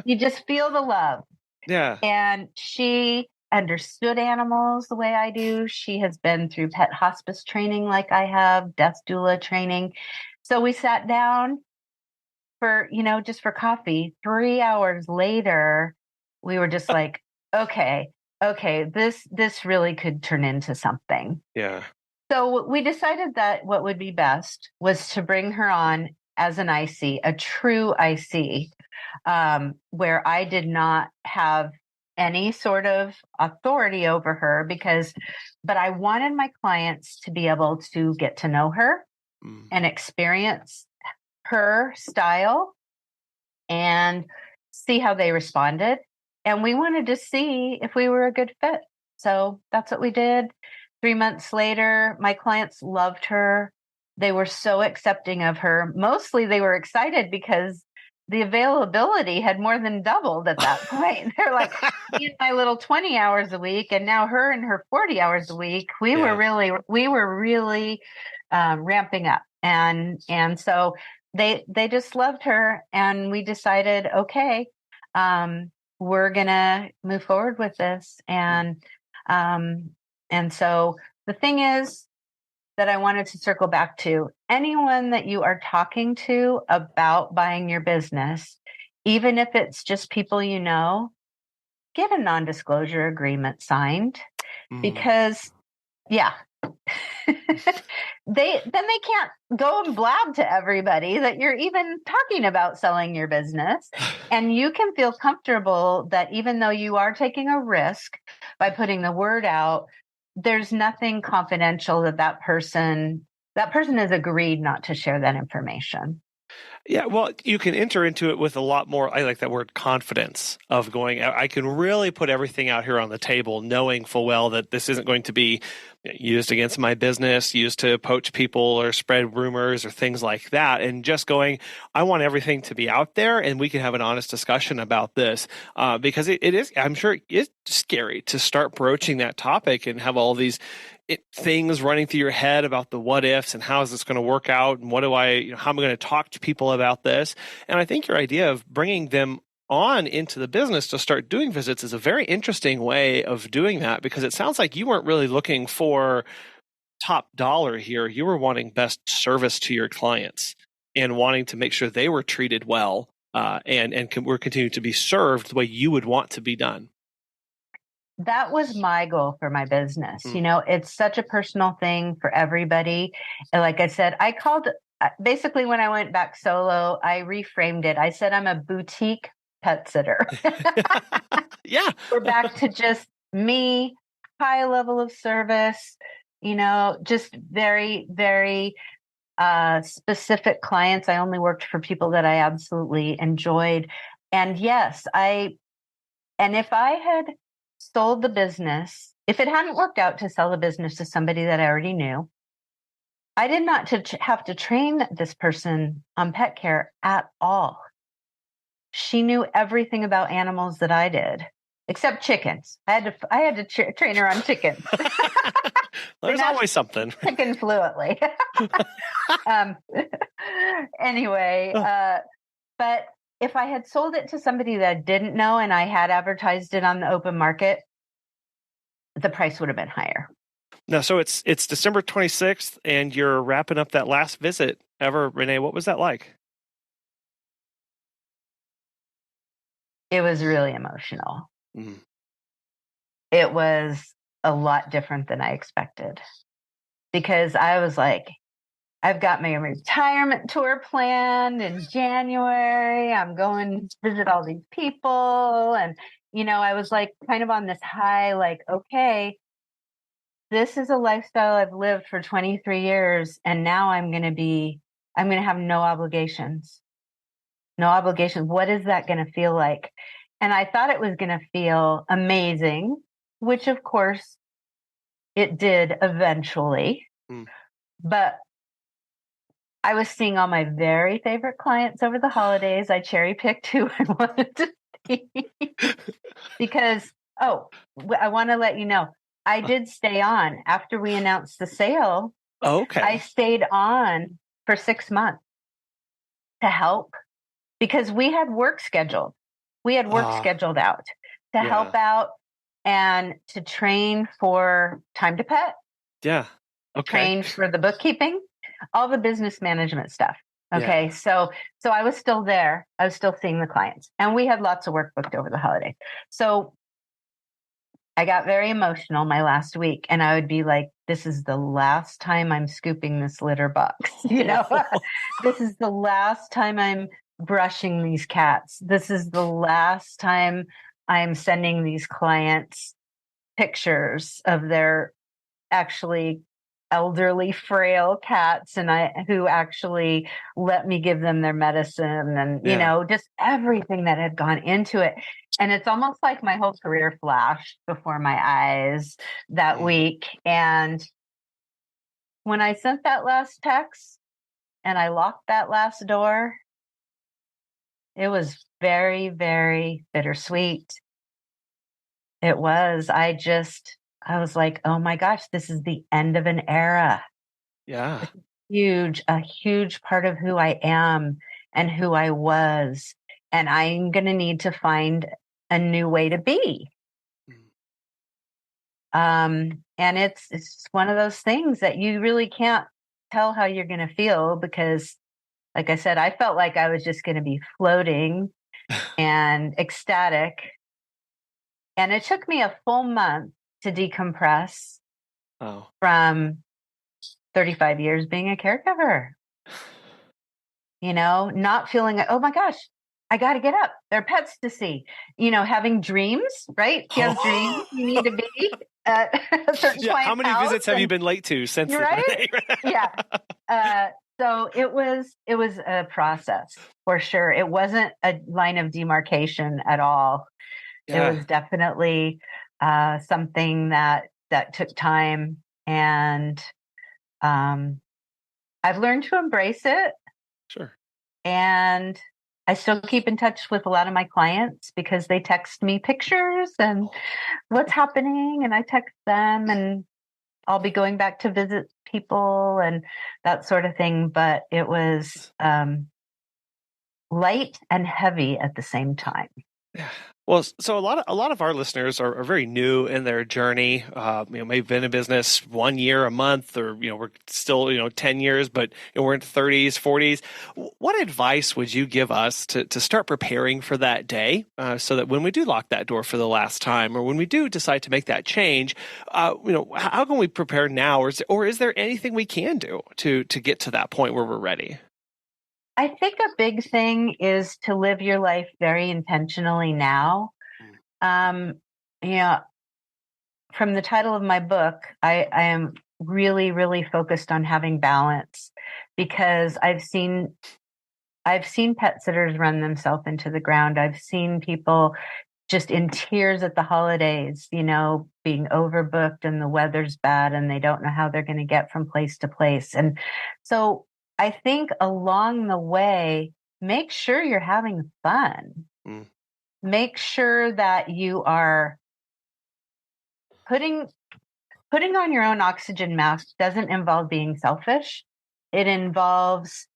You just feel the love. Yeah. And she understood animals the way I do. She has been through pet hospice training like I have, death doula training. So we sat down for, just for coffee. 3 hours later, we were just like, okay, this really could turn into something. Yeah. So we decided that what would be best was to bring her on as an IC, a true IC, where I did not have any sort of authority over her, but I wanted my clients to be able to get to know her and experience her style and see how they responded. And we wanted to see if we were a good fit. So that's what we did. 3 months later, my clients loved her. They were so accepting of her. Mostly they were excited because the availability had more than doubled at that point. They're like, my little 20 hours a week, and now her and her 40 hours a week. We were really ramping up. And so they just loved her, and we decided, okay, we're going to move forward with this. And so the thing is that I wanted to circle back to, anyone that you are talking to about buying your business, even if it's just people get a non-disclosure agreement signed, because they can't go and blab to everybody that you're even talking about selling your business. And you can feel comfortable that even though you are taking a risk by putting the word out, there's nothing confidential that person that person has agreed not to share that information. Yeah, well, you can enter into it with a lot more, I like that word, confidence of going, I can really put everything out here on the table, knowing full well that this isn't going to be used against my business, used to poach people or spread rumors or things like that. And just going, I want everything to be out there and we can have an honest discussion about this. Because it is, I'm sure it's scary to start broaching that topic and have all these things running through your head about the what ifs and how is this going to work out and what do I, how am I going to talk to people about this? And I think your idea of bringing them on into the business to start doing visits is a very interesting way of doing that, because it sounds like you weren't really looking for top dollar here. You were wanting best service to your clients and wanting to make sure they were treated well and were continuing to be served the way you would want to be done. That was my goal for my business. It's such a personal thing for everybody. And like I said, I called, basically when I went back solo, I reframed it. I said, I'm a boutique pet sitter. Yeah. We're back to just me, high level of service, just very, very specific clients. I only worked for people that I absolutely enjoyed. And yes, and if I had sold the business, if it hadn't worked out to sell the business to somebody that I already knew, I did not have to train this person on pet care at all. She knew everything about animals that I did, except chickens. I had to train her on chickens. There's always something. Chicken fluently. Anyway, but if I had sold it to somebody that I didn't know and I had advertised it on the open market, the price would have been higher. Now, so it's December 26th and you're wrapping up that last visit ever. Renee, what was that like? It was really emotional. Mm. It was a lot different than I expected, because I was like, I've got my retirement tour planned in January. I'm going to visit all these people. And, I was like kind of on this high, like, okay, this is a lifestyle I've lived for 23 years. And now I'm going to have no obligations. No obligations. What is that going to feel like? And I thought it was going to feel amazing, which of course it did eventually. Mm. But I was seeing all my very favorite clients over the holidays. I cherry picked who I wanted to see because, I want to let you know, I did stay on after we announced the sale. Okay. I stayed on for 6 months to help, because we had work scheduled. We had work scheduled out to help out and to train for Time to Pet. Yeah. Okay. Train for the bookkeeping, all the business management stuff. Okay. Yeah. So I was still there. I was still seeing the clients, and we had lots of work booked over the holiday. So I got very emotional my last week, and I would be like, this is the last time I'm scooping this litter box. This is the last time I'm brushing these cats. This is the last time I'm sending these clients pictures of their actually elderly, frail cats, and who actually let me give them their medicine, and just everything that had gone into it. And it's almost like my whole career flashed before my eyes that week. And when I sent that last text and I locked that last door, it was very, very bittersweet. It was. I was like, oh my gosh, this is the end of an era. Yeah. A huge part of who I am and who I was. And I'm going to need to find a new way to be. And it's one of those things that you really can't tell how you're going to feel, because, like I said, I felt like I was just going to be floating and ecstatic. And it took me a full month to decompress from 35 years being a caregiver. Not feeling, oh my gosh, I got to get up. There are pets to see. Having dreams, right? If you have dreams, you need to be at a certain Yeah. How client's many visits have you been late to since You're then? right? Yeah. So it was a process for sure. It wasn't a line of demarcation at all. Yeah. It was definitely something that took time, and I've learned to embrace it. Sure. And I still keep in touch with a lot of my clients because they text me pictures and what's happening, and I text them, and I'll be going back to visit people and that sort of thing. But it was light and heavy at the same time. Yeah. Well, so a lot of our listeners are very new in their journey. Maybe been in business 1 year, a month, or we're still 10 years, but we're in 30s, 40s. What advice would you give us to start preparing for that day, so that when we do lock that door for the last time, or when we do decide to make that change, how can we prepare now, or is there anything we can do to get to that point where we're ready? I think a big thing is to live your life very intentionally now. From the title of my book, I am really, really focused on having balance, because I've seen pet sitters run themselves into the ground. I've seen people just in tears at the holidays, being overbooked and the weather's bad and they don't know how they're going to get from place to place. And so I think along the way, make sure you're having fun. Make sure that you are putting on your own oxygen mask. Doesn't involve being selfish. It involves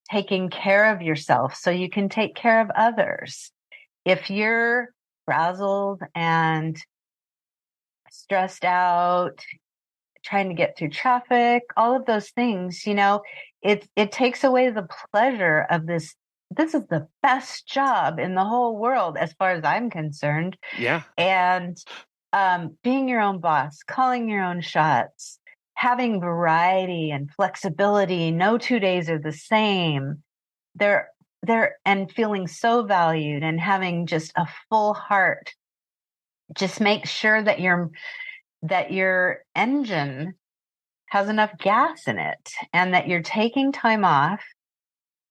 taking care of yourself so you can take care of others. If you're frazzled and stressed out, trying to get through traffic, all of those things, it takes away the pleasure of this. This is the best job in the whole world, as far as I'm concerned. Yeah. And being your own boss, calling your own shots, having variety and flexibility. No 2 days are the same. They're and feeling so valued and having just a full heart. Just make sure that your engine has enough gas in it, and that you're taking time off.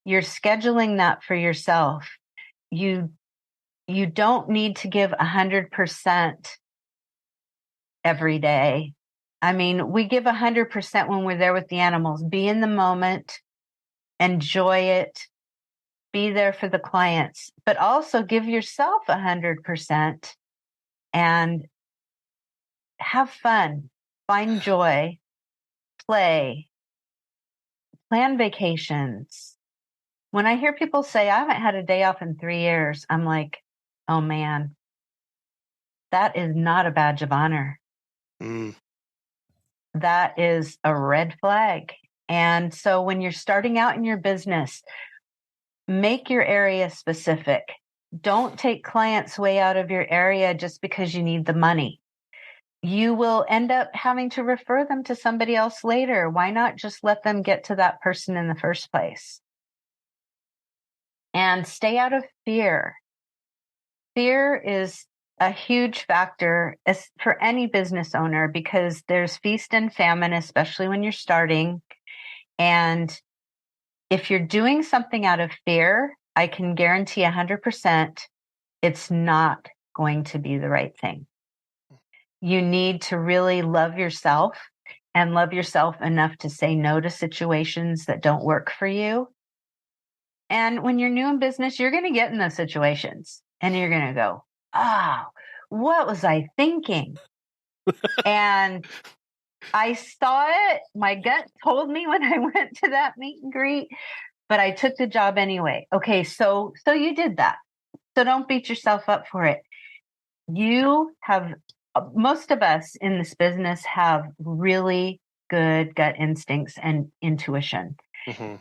You're scheduling that for yourself. You don't need to give 100% every day. I mean, we give 100% when we're there with the animals. Be in the moment, enjoy it, be there for the clients, but also give yourself 100% and have fun, find joy, play, plan vacations. When I hear people say, I haven't had a day off in 3 years, I'm like, oh man, that is not a badge of honor. That is a red flag. And so when you're starting out in your business, make your area specific. Don't take clients way out of your area just because you need the money. You will end up having to refer them to somebody else later. Why not just let them get to that person in the first place? And stay out of fear. Fear is a huge factor for any business owner, because there's feast and famine, especially when you're starting. And if you're doing something out of fear, I can guarantee 100% it's not going to be the right thing. You need to really love yourself, and love yourself enough to say no to situations that don't work for you. And when you're new in business, you're going to get in those situations and you're going to go, oh, what was I thinking? And I saw it. My gut told me when I went to that meet and greet, but I took the job anyway. Okay, so you did that. So don't beat yourself up for it. You have, most of us in this business have really good gut instincts and intuition. Mm-hmm.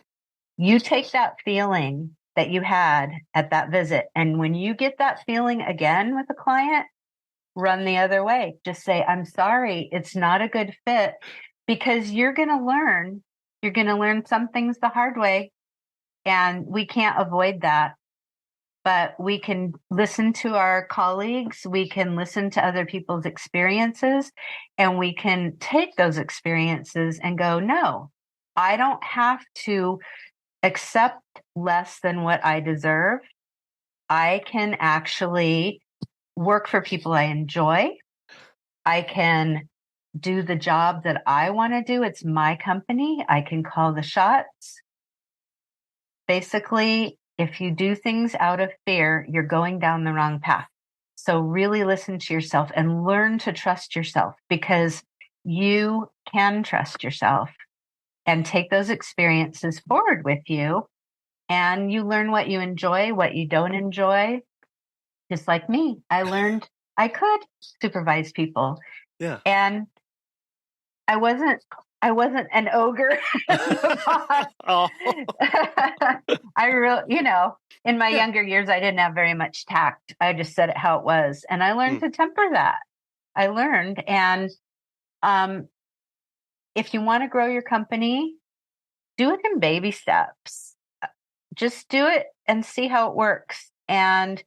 You take that feeling that you had at that visit, and when you get that feeling again with a client, run the other way. Just say, I'm sorry, it's not a good fit, because you're going to learn. You're going to learn some things the hard way, and we can't avoid that. but we can listen to our colleagues, we can listen to other people's experiences, and we can take those experiences and go, no, I don't have to accept less than what I deserve. I can actually work for people I enjoy. I can do the job that I want to do. It's my company. I can call the shots. Basically, if you do things out of fear, you're going down the wrong path. So really listen to yourself and learn to trust yourself, because you can trust yourself and take those experiences forward with you. And you learn what you enjoy, what you don't enjoy. Just like me, I learned I could supervise people. Yeah. And I wasn't an ogre. Oh. I really, in my younger years, I didn't have very much tact. I just said it how it was. And I learned to temper that. I learned. And if you want to grow your company, do it in baby steps. Just do it and see how it works. And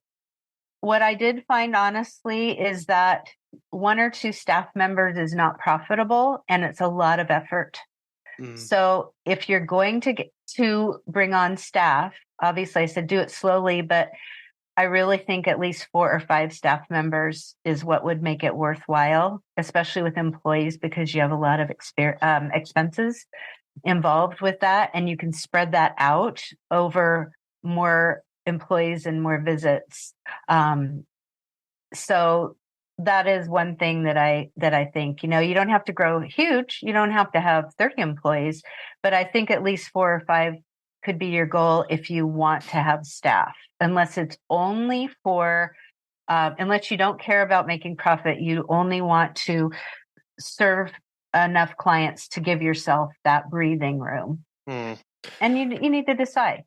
what I did find, honestly, is that 1 or 2 staff members is not profitable, and it's a lot of effort. So if you're going to bring on staff, obviously I said do it slowly, but I really think at least 4 or 5 staff members is what would make it worthwhile, especially with employees, because you have a lot of expenses involved with that, and you can spread that out over more employees and more visits. So that is one thing that I think, you don't have to grow huge. You don't have to have 30 employees, but I think at least 4 or 5 could be your goal if you want to have staff, unless it's only for, unless you don't care about making profit, you only want to serve enough clients to give yourself that breathing room. And you need to decide.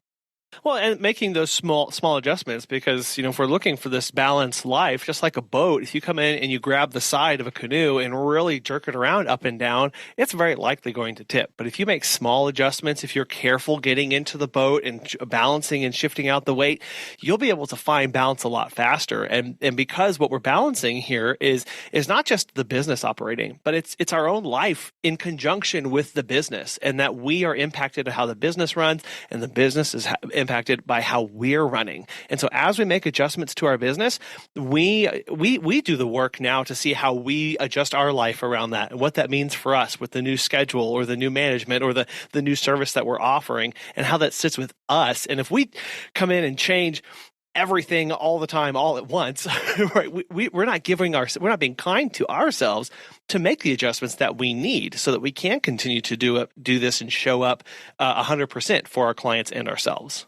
Well, and making those small adjustments, because, if we're looking for this balanced life, just like a boat, if you come in and you grab the side of a canoe and really jerk it around up and down, it's very likely going to tip. But if you make small adjustments, if you're careful getting into the boat and balancing and shifting out the weight, you'll be able to find balance a lot faster. And because what we're balancing here is not just the business operating, but it's our own life in conjunction with the business, and that we are impacted by how the business runs, and the business is impacted by how we're running. And so as we make adjustments to our business, we do the work now to see how we adjust our life around that, and what that means for us with the new schedule or the new management or the new service that we're offering, and how that sits with us. And if we come in and change everything all the time, all at once, right? We're not being kind to ourselves to make the adjustments that we need so that we can continue to do this and show up 100% for our clients and ourselves.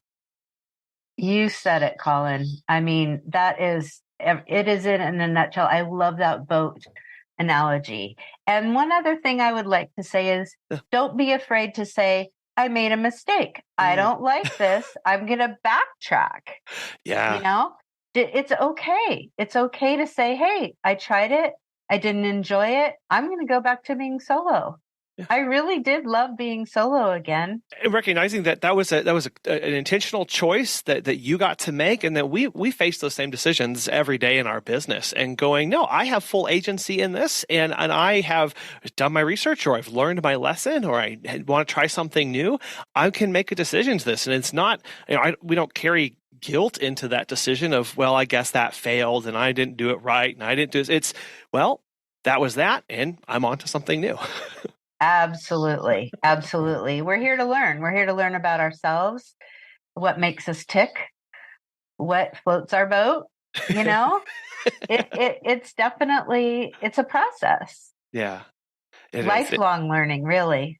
You said it, Colin. I mean, it is it in a nutshell. I love that boat analogy. And one other thing I would like to say is, don't be afraid to say, I made a mistake. I don't like this. I'm going to backtrack. Yeah. It's okay. It's okay to say, hey, I tried it. I didn't enjoy it. I'm going to go back to being solo. Yeah. I really did love being solo again. And recognizing that was an intentional choice that you got to make, and that we face those same decisions every day in our business, and going, no, I have full agency in this, and I have done my research, or I've learned my lesson, or I want to try something new. I can make a decision to this, and it's not, we don't carry guilt into that decision of, well, I guess that failed and I didn't do it right and I didn't do it. It's, well, that was that, and I'm on to something new. Absolutely. Absolutely. We're here to learn. We're here to learn about ourselves, what makes us tick, what floats our boat. It's definitely, it's a process. Yeah. Lifelong learning, really.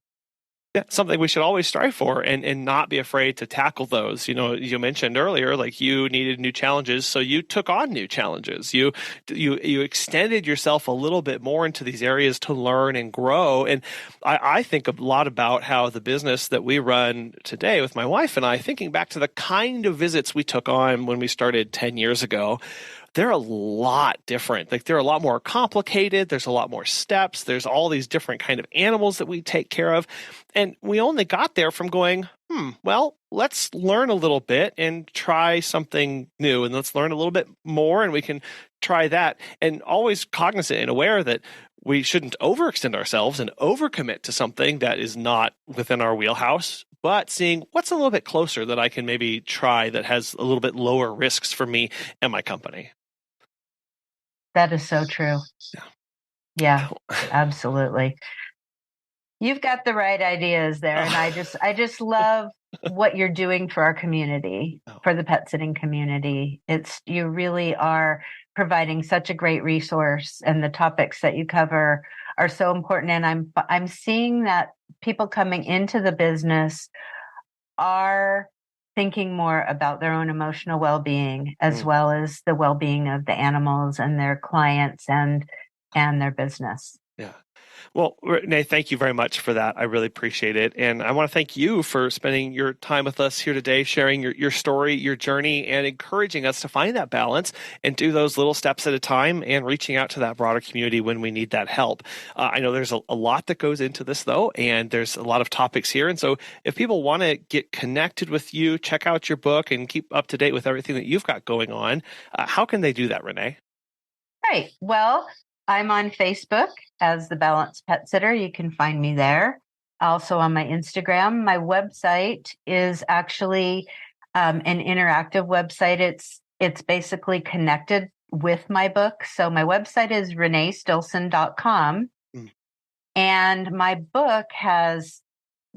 Yeah, something we should always strive for, and not be afraid to tackle those. You mentioned earlier, like, you needed new challenges, so you took on new challenges. You extended yourself a little bit more into these areas to learn and grow. And I think a lot about how the business that we run today with my wife and I, thinking back to the kind of visits we took on when we started 10 years ago, they're a lot different. Like they're a lot more complicated. There's a lot more steps. There's all these different kind of animals that we take care of. And we only got there from going, well, let's learn a little bit and try something new, and let's learn a little bit more and we can try that. And always cognizant and aware that we shouldn't overextend ourselves and overcommit to something that is not within our wheelhouse, but seeing what's a little bit closer that I can maybe try that has a little bit lower risks for me and my company. That is so true. Yeah, absolutely. You've got the right ideas there. And I just love what you're doing for our community, for the pet sitting community. You really are providing such a great resource, and the topics that you cover are so important. And I'm seeing that people coming into the business are thinking more about their own emotional well-being, as well as the well-being of the animals and their clients and their business. Yeah. Well, Renée, thank you very much for that. I really appreciate it. And I want to thank you for spending your time with us here today, sharing your story, your journey, and encouraging us to find that balance and do those little steps at a time and reaching out to that broader community when we need that help. I know there's a lot that goes into this, though, and there's a lot of topics here. And so if people want to get connected with you, check out your book, and keep up to date with everything that you've got going on, how can they do that, Renée? Right. Well, I'm on Facebook as the Balanced Pet Sitter. You can find me there. Also on my Instagram. My website is actually an interactive website. It's basically connected with my book. So my website is reneestilson.com. And my book has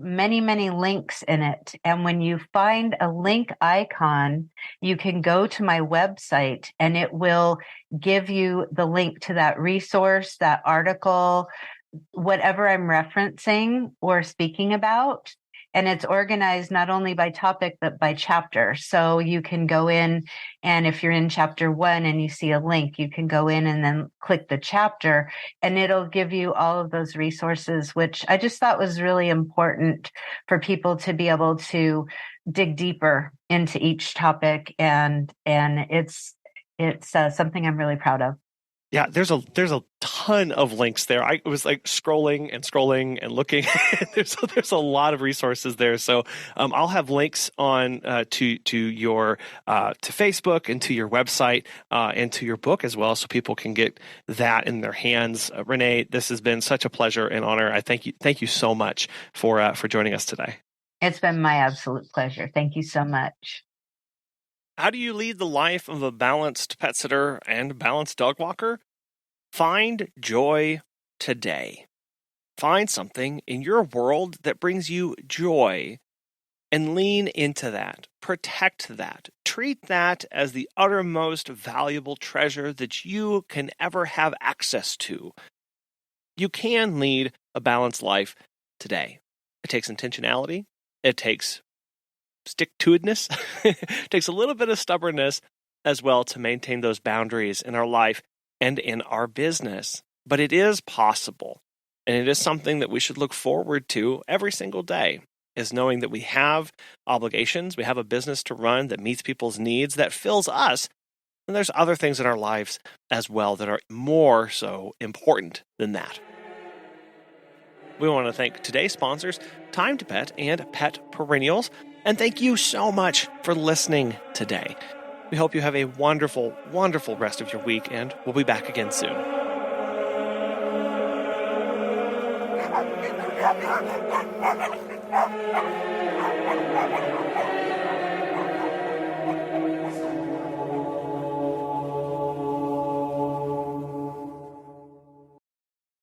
many, many links in it. And when you find a link icon, you can go to my website and it will give you the link to that resource, that article, whatever I'm referencing or speaking about. And it's organized not only by topic, but by chapter. So you can go in, and if you're in chapter 1 and you see a link, you can go in and then click the chapter, and it'll give you all of those resources, which I just thought was really important for people to be able to dig deeper into each topic. And it's something I'm really proud of. Yeah, there's a ton of links there. I was like scrolling and looking. there's a lot of resources there. So I'll have links on to your to Facebook and to your website and to your book as well, so people can get that in their hands. Renée, this has been such a pleasure and honor. I thank you so much for joining us today. It's been my absolute pleasure. Thank you so much. How do you lead the life of a balanced pet sitter and balanced dog walker? Find joy today. Find something in your world that brings you joy and lean into that. Protect that. Treat that as the uttermost valuable treasure that you can ever have access to. You can lead a balanced life today. It takes intentionality. It takes stick-to-itness. It takes a little bit of stubbornness as well to maintain those boundaries in our life and in our business. But it is possible, and it is something that we should look forward to every single day, is knowing that we have obligations, we have a business to run that meets people's needs, that fills us, and there's other things in our lives as well that are more so important than that. We want to thank today's sponsors, Time to Pet and Pet Perennials. And thank you so much for listening today. We hope you have a wonderful, wonderful rest of your week, and we'll be back again soon.